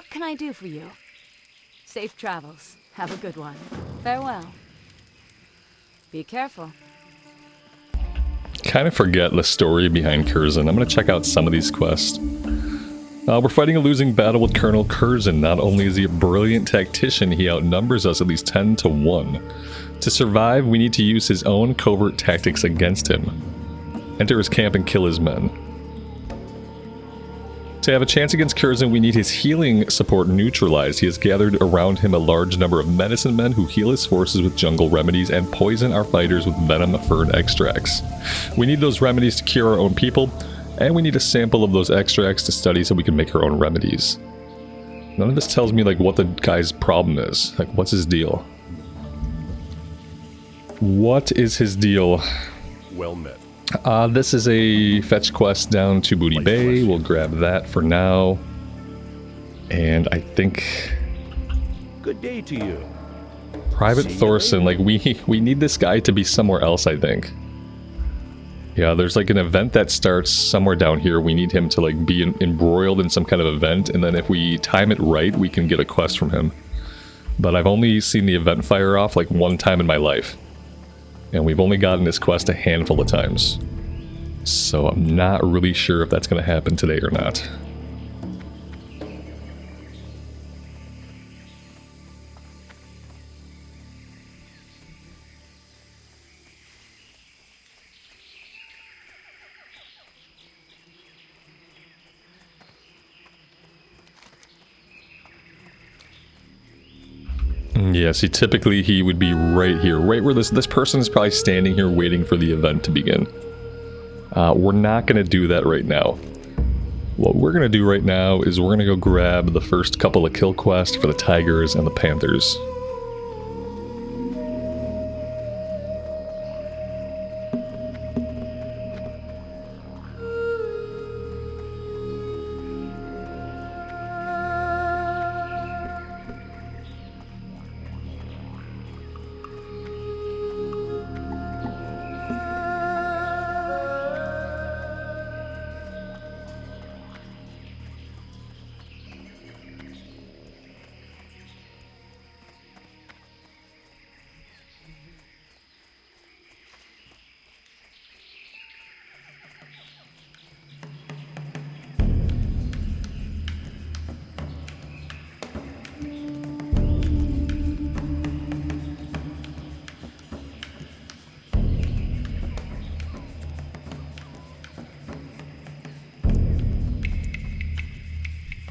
What can I do for you? Safe travels. Have a good one. Farewell. Be careful. Kind of forget the story behind Curzon. I'm going to check out some of these quests. We're fighting a losing battle with Colonel Curzon. Not only is he a brilliant tactician, he outnumbers us at least 10 to 1. To survive, we need to use his own covert tactics against him. Enter his camp and kill his men. To have a chance against Curzon, we need his healing support neutralized. He has gathered around him a large number of medicine men who heal his forces with jungle remedies and poison our fighters with venom fern extracts. We need those remedies to cure our own people, and we need a sample of those extracts to study so we can make our own remedies. None of this tells me like what the guy's problem is. Like, what's his deal? What is his deal? Well met. This is a fetch quest down to Booty Bay. We'll grab that for now. And I think... Good day to you. Private Thorson, like we need this guy to be somewhere else, I think. Yeah, there's like an event that starts somewhere down here. We need him to like be embroiled in some kind of event, and then if we time it right, we can get a quest from him. But I've only seen the event fire off like one time in my life. And we've only gotten this quest a handful of times. So I'm not really sure if that's going to happen today or not. Yeah, see, typically he would be right here, right where this person is probably standing here waiting for the event to begin. We're not going to do that right now. What we're going to do right now is we're going to go grab the first couple of kill quests for the tigers and the panthers.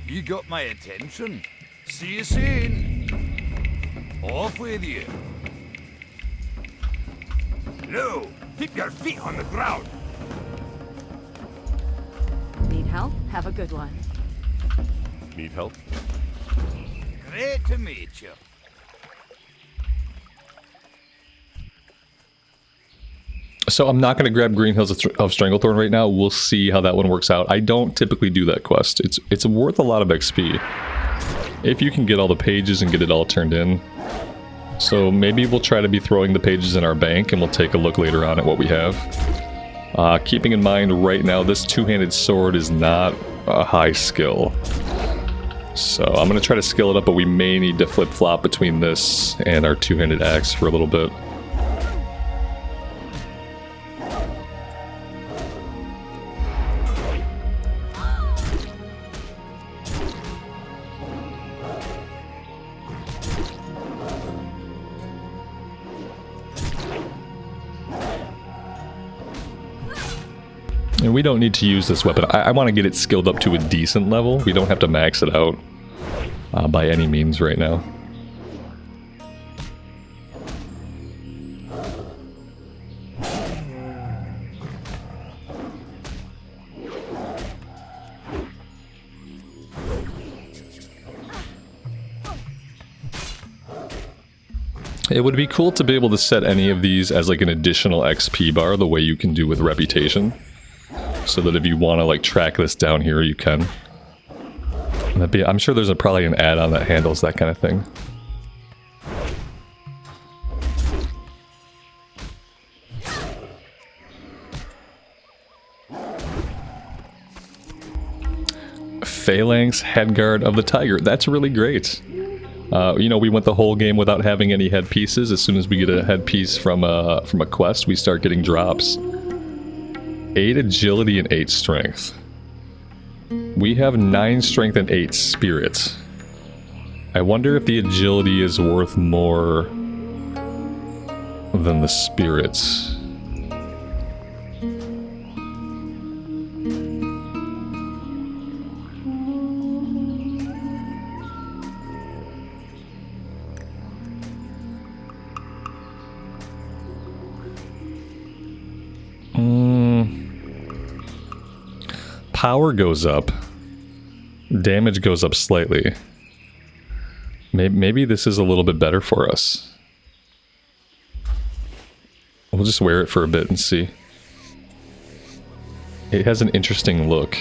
You got my attention. See you soon. Off with you. No, keep your feet on the ground. Need help? Have a good one. Need help? Great to meet you. So I'm not going to grab Green Hills of Stranglethorn right now. We'll see how that one works out. I don't typically do that quest. It's worth a lot of XP if you can get all the pages and get it all turned in. So maybe we'll try to be throwing the pages in our bank, and we'll take a look later on at what we have. Keeping in mind right now, this two-handed sword is not a high skill. So I'm going to try to skill it up, but we may need to flip-flop between this and our two-handed axe for a little bit. And we don't need to use this weapon. I want to get it skilled up to a decent level. We don't have to max it out by any means right now. It would be cool to be able to set any of these as like an additional XP bar the way you can do with Reputation. So that if you want to like track this down here, you can. I'm sure there's probably an add-on that handles that kind of thing. Phalanx Headguard of the Tiger. That's really great. You know, we went the whole game without having any headpieces. As soon as we get a headpiece from a quest, we start getting drops. 8 agility and 8 strength. We have 9 strength and 8 spirit. I wonder if the agility is worth more than the spirits. Power goes up. Damage goes up slightly. Maybe this is a little bit better for us. We'll just wear it for a bit and see. It has an interesting look.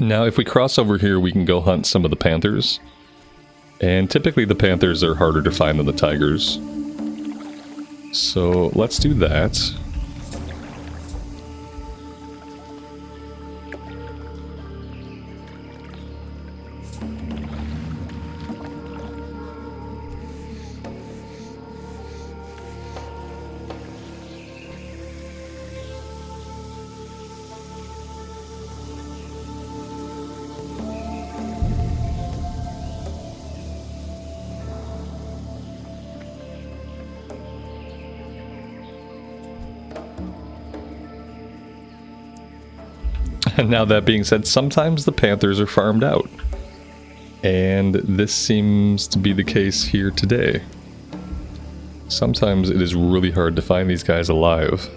Now, if we cross over here, we can go hunt some of the panthers. And typically the panthers are harder to find than the tigers. So let's do that. Now that being said, sometimes the panthers are farmed out. And this seems to be the case here today. Sometimes it is really hard to find these guys alive.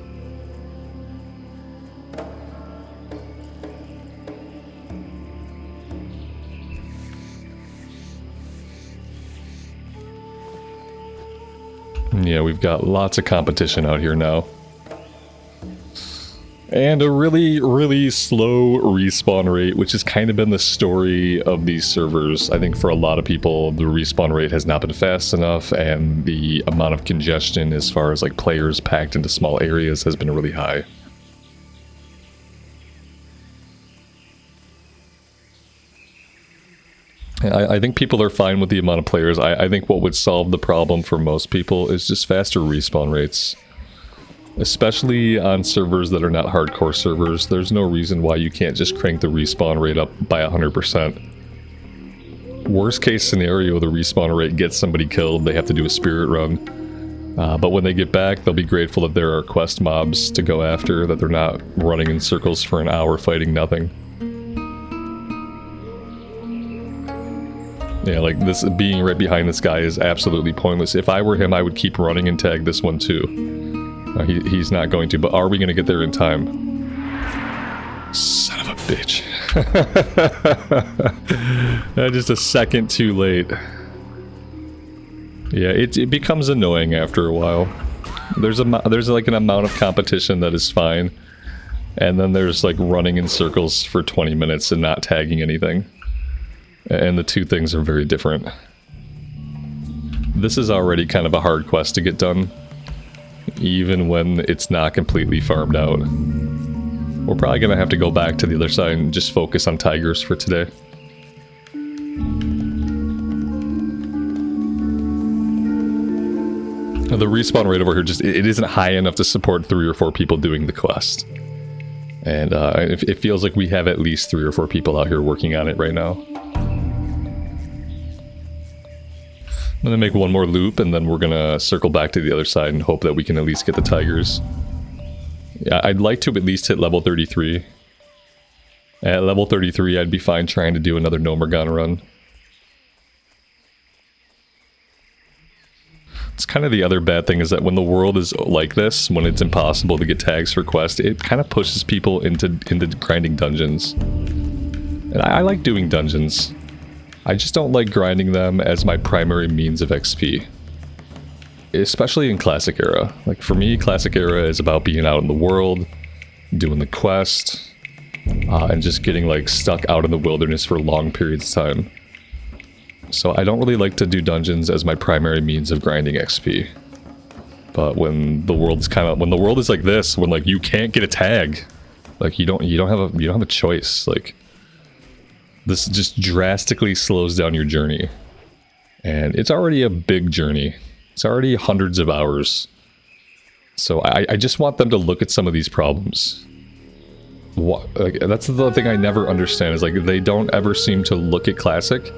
Yeah, we've got lots of competition out here now. And a really, really slow respawn rate, which has kind of been the story of these servers. I think for a lot of people, the respawn rate has not been fast enough, and the amount of congestion as far as like players packed into small areas has been really high. I think people are fine with the amount of players. I think what would solve the problem for most people is just faster respawn rates. Especially on servers that are not hardcore servers, there's no reason why you can't just crank the respawn rate up by 100%. Worst case scenario, the respawn rate gets somebody killed, they have to do a spirit run. But when they get back, they'll be grateful that there are quest mobs to go after, that they're not running in circles for an hour fighting nothing. Yeah, like this being right behind this guy is absolutely pointless. If I were him, I would keep running and tag this one too. He's not going to, but are we going to get there in time? Son of a bitch. Just a second too late. Yeah, it becomes annoying after a while. There's like an amount of competition that is fine. And then there's like running in circles for 20 minutes and not tagging anything. And the two things are very different. This is already kind of a hard quest to get done. Even when it's not completely farmed out. We're probably gonna have to go back to the other side and just focus on tigers for today. The respawn rate over here it isn't high enough to support 3 or 4 people doing the quest. And it feels like we have at least 3 or 4 people out here working on it right now. I'm gonna make one more loop and then we're gonna circle back to the other side and hope that we can at least get the tigers. Yeah, I'd like to at least hit level 33. At level 33, I'd be fine trying to do another Nomergon run. It's kind of the other bad thing is that when the world is like this, when it's impossible to get tags for quests, it kind of pushes people into grinding dungeons. And I like doing dungeons. I just don't like grinding them as my primary means of XP. Especially in Classic Era. Like for me, Classic Era is about being out in the world, doing the quest, and just getting like stuck out in the wilderness for long periods of time. So I don't really like to do dungeons as my primary means of grinding XP. But when the world is like this, when like you can't get a tag, like you don't have a choice. Like this just drastically slows down your journey. And it's already a big journey. It's already hundreds of hours. So I just want them to look at some of these problems. Like, that's the thing I never understand, is like they don't ever seem to look at Classic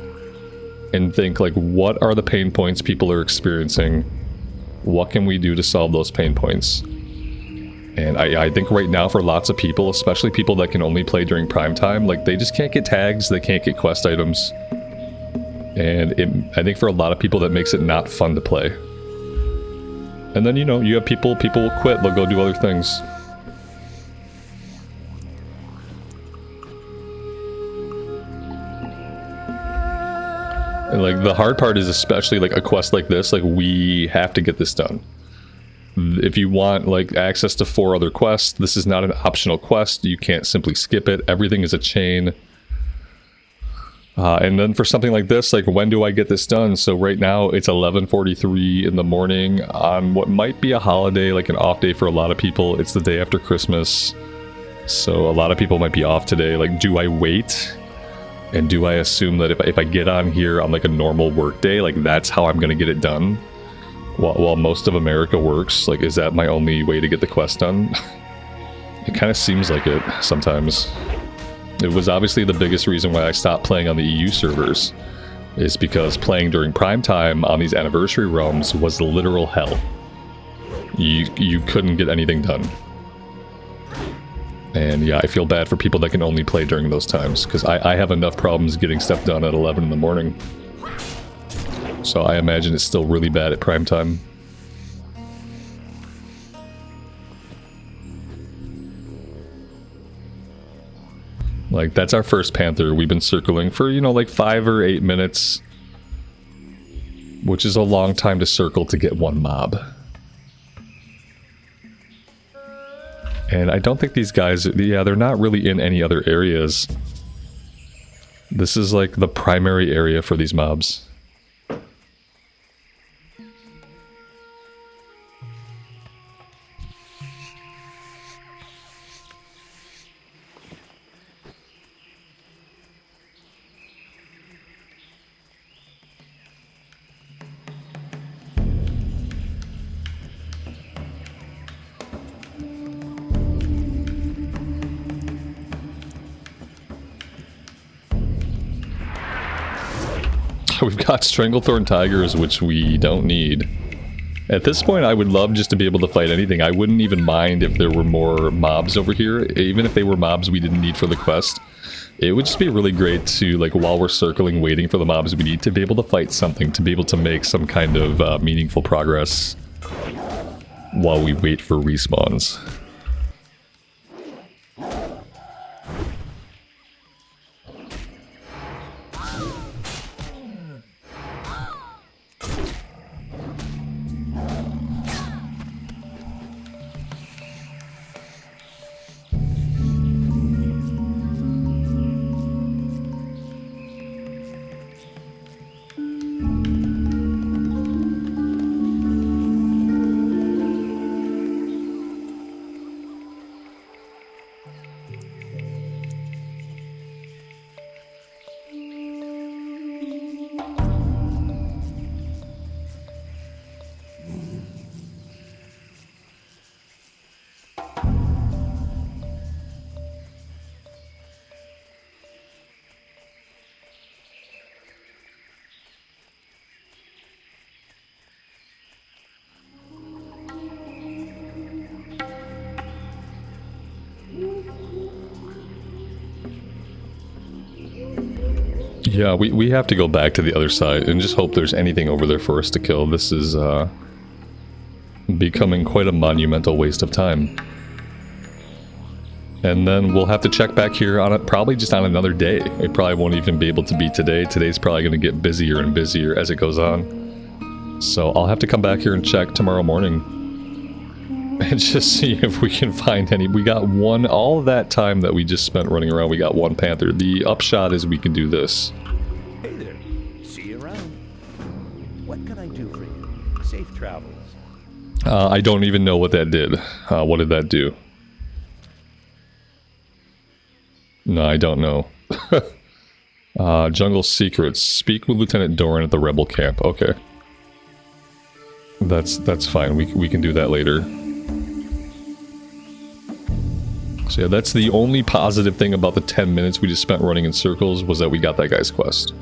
and think like, what are the pain points people are experiencing? What can we do to solve those pain points? And I think right now for lots of people, especially people that can only play during prime time, like they just can't get tags, they can't get quest items. And I think for a lot of people that makes it not fun to play. And then, you know, you have people will quit, they'll go do other things. And like the hard part is especially like a quest like this, like we have to get this done. If you want like access to 4 other quests, this is not an optional quest. You can't simply skip it. Everything is a chain. And then for something like this, like when do I get this done? So right now it's 11:43 in the morning on what might be a holiday, like an off day for a lot of people. It's the day after Christmas. So a lot of people might be off today. Like, do I wait? And do I assume that if I get on here on like a normal work day, like that's how I'm gonna get it done? While most of America works, like is that my only way to get the quest done? It kind of seems like it sometimes. It was obviously the biggest reason why I stopped playing on the EU servers, is because playing during prime time on these anniversary realms was literal hell. You couldn't get anything done. And yeah, I feel bad for people that can only play during those times, because I have enough problems getting stuff done at 11 in the morning. So I imagine it's still really bad at prime time. Like, that's our first panther. We've been circling for, you know, like 5 or 8 minutes. Which is a long time to circle to get one mob. And I don't think these guys, yeah, they're not really in any other areas. This is like the primary area for these mobs. we've got Stranglethorn Tigers, which we don't need. At this point, I would love just to be able to fight anything. I wouldn't even mind if there were more mobs over here, even if they were mobs we didn't need for the quest. It would just be really great to, like, while we're circling, waiting for the mobs we need, to be able to fight something, to be able to make some kind of meaningful progress while we wait for respawns. Yeah, we have to go back to the other side and just hope there's anything over there for us to kill. This is becoming quite a monumental waste of time. And then we'll have to check back here on it, probably just on another day. It probably won't even be able to be today. Today's probably going to get busier and busier as it goes on. So I'll have to come back here and check tomorrow morning. And just see if we can find any. We got one, all of that time that we just spent running around, we got one panther. The upshot is we can do this. Hey there. See you around. What can I do for you? Safe travels. I don't even know what that did. What did that do? No, I don't know. Jungle Secrets. Speak with Lieutenant Doran at the rebel camp. Okay. That's fine. We can do that later. So yeah, that's the only positive thing about the 10 minutes we just spent running in circles, was that we got that guy's quest.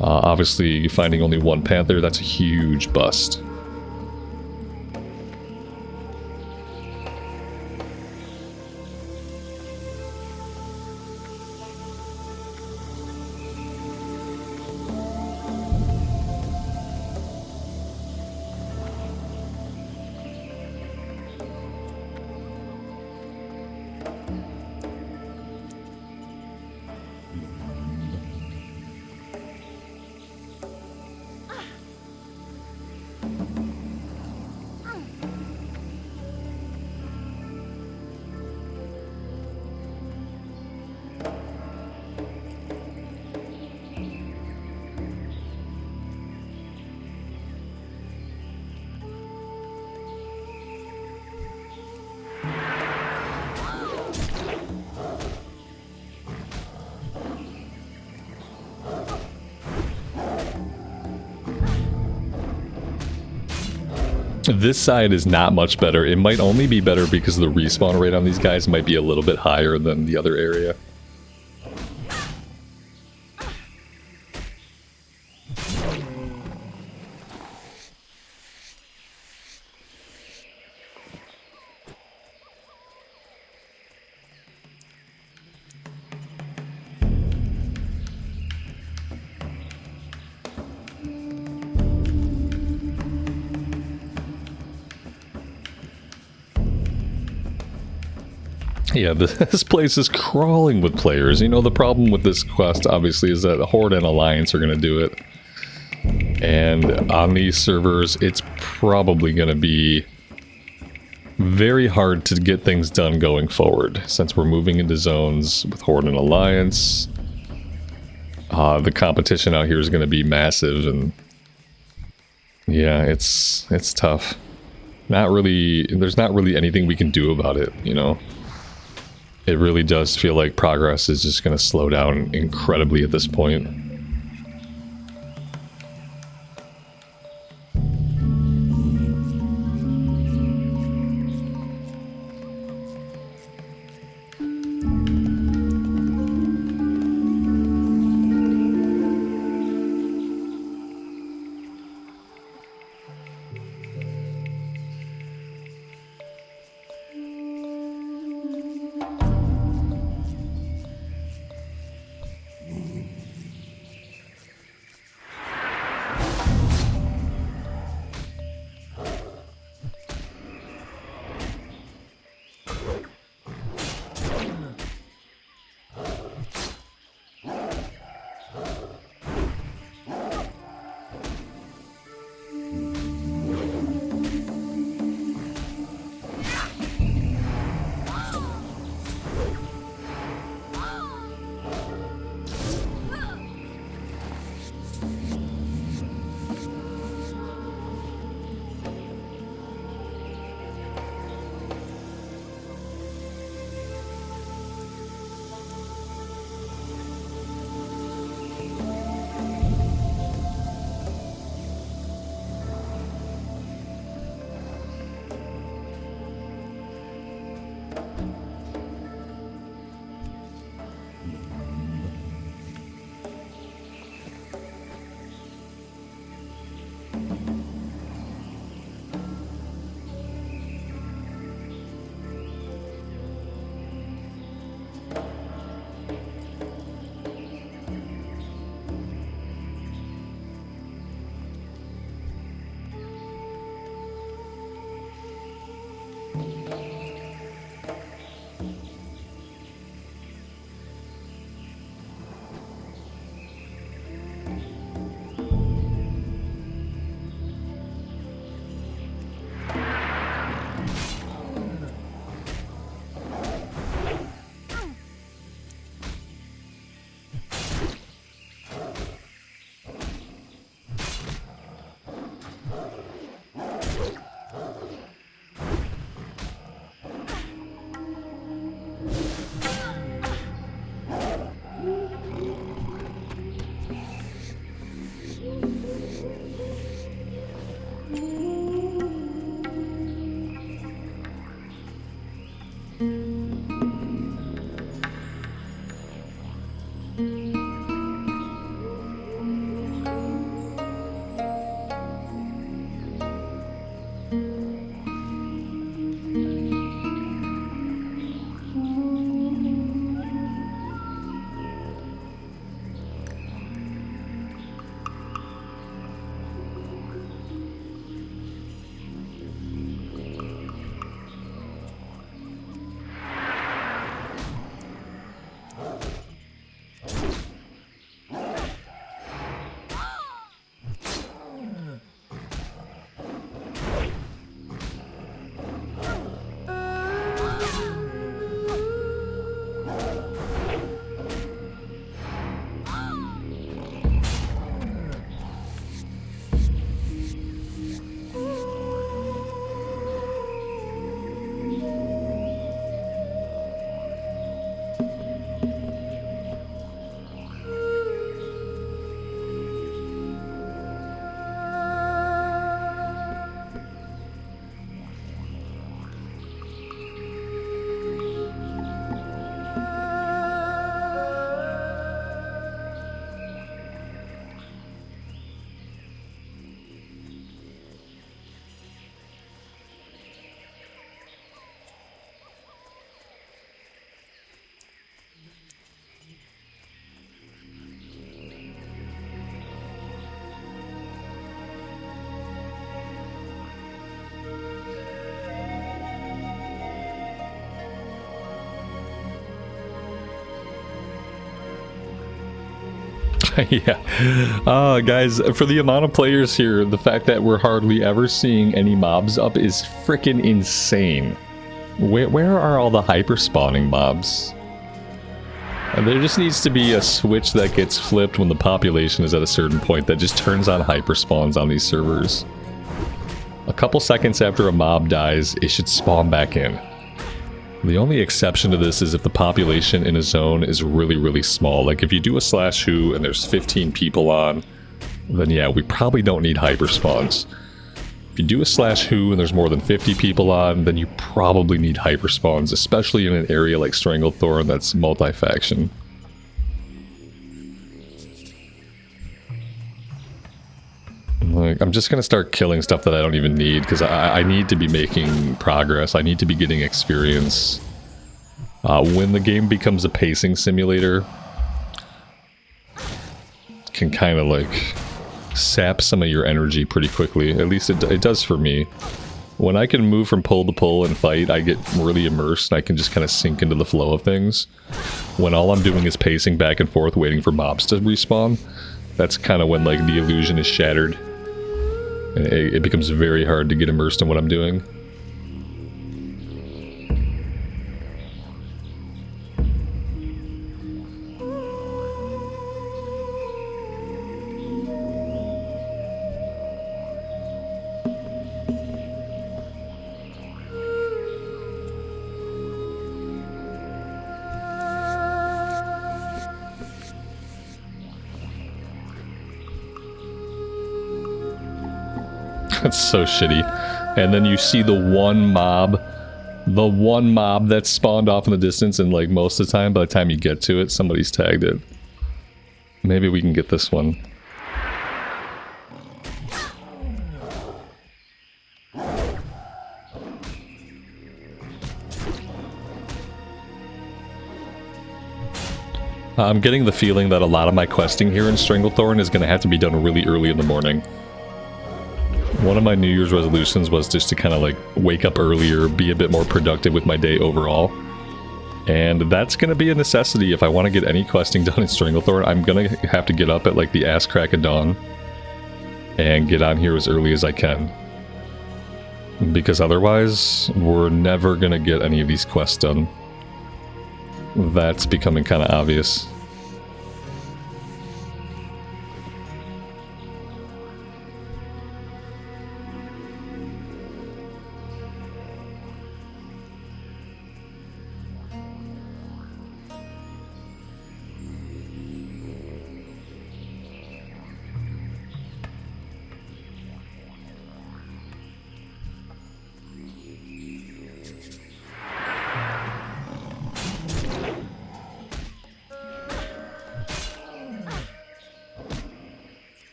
Obviously, finding only one panther, that's a huge bust. This side is not much better. It might only be better because the respawn rate on these guys might be a little bit higher than the other area. Yeah, this place is crawling with players. You know, the problem with this quest, obviously, is that Horde and Alliance are going to do it. And on these servers, it's probably going to be very hard to get things done going forward, since we're moving into zones with Horde and Alliance. The competition out here is going to be massive, and yeah, it's tough. There's not really anything we can do about it, you know? It really does feel like progress is just going to slow down incredibly at this point. Yeah. Guys, for the amount of players here, the fact that we're hardly ever seeing any mobs up is freaking insane. Where are all the hyper spawning mobs? There just needs to be a switch that gets flipped when the population is at a certain point that just turns on hyper spawns on these servers. A couple seconds after a mob dies, it should spawn back in. The only exception to this is if the population in a zone is really, really small. Like if you do a /who and there's 15 people on, then yeah, we probably don't need hyper spawns. If you do a /who and there's more than 50 people on, then you probably need hyper spawns, especially in an area like Stranglethorn that's multi-faction. Like, I'm just gonna start killing stuff that I don't even need, because I need to be making progress. I need to be getting experience. When the game becomes a pacing simulator, it can kind of like sap some of your energy pretty quickly. At least it does for me. When I can move from pole to pole and fight, I get really immersed and I can just kind of sink into the flow of things. When all I'm doing is pacing back and forth waiting for mobs to respawn, that's kind of when like the illusion is shattered. And it becomes very hard to get immersed in what I'm doing. That's so shitty. And then you see the one mob that's spawned off in the distance, and like most of the time, by the time you get to it, somebody's tagged it. Maybe we can get this one. I'm getting the feeling that a lot of my questing here in Stranglethorn is going to have to be done really early in the morning. One of my New Year's resolutions was just to kind of like wake up earlier, be a bit more productive with my day overall. And that's going to be a necessity if I want to get any questing done in Stranglethorn. I'm going to have to get up at like the ass crack of dawn and get on here as early as I can. Because otherwise, we're never going to get any of these quests done. That's becoming kind of obvious.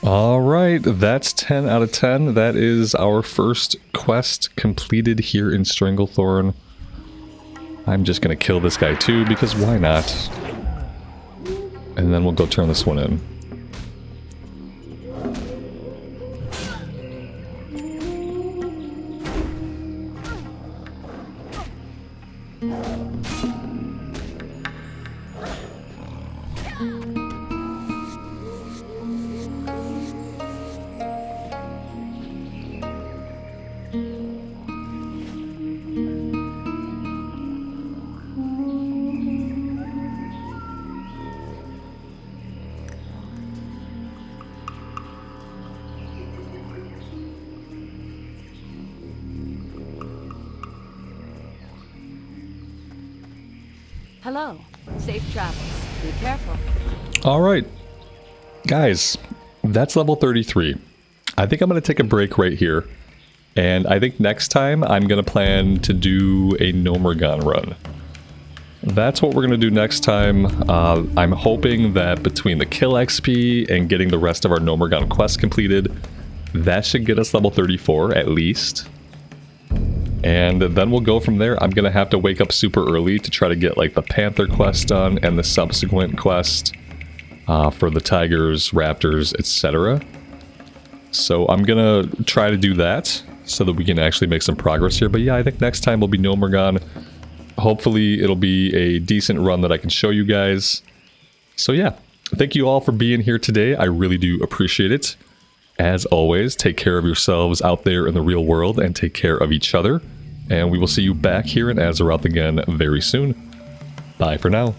Alright, that's 10 out of 10. That is our first quest completed here in Stranglethorn. I'm just gonna kill this guy too, because why not? And then we'll go turn this one in. Hello. Safe travels. Be careful. Alright. Guys, that's level 33. I think I'm going to take a break right here. And I think next time I'm going to plan to do a Gnomergon run. That's what we're going to do next time. I'm hoping that between the kill XP and getting the rest of our Gnomergon quest completed, that should get us level 34 at least. And then we'll go from there. I'm going to have to wake up super early to try to get like the Panther quest done and the subsequent quest for the tigers, raptors, etc. So I'm gonna try to do that so that we can actually make some progress here. But yeah, I think next time will be Gnomergon. Hopefully it'll be a decent run that I can show you guys. So yeah, thank you all for being here today. I really do appreciate it. As always, take care of yourselves out there in the real world and take care of each other. And we will see you back here in Azeroth again very soon. Bye for now.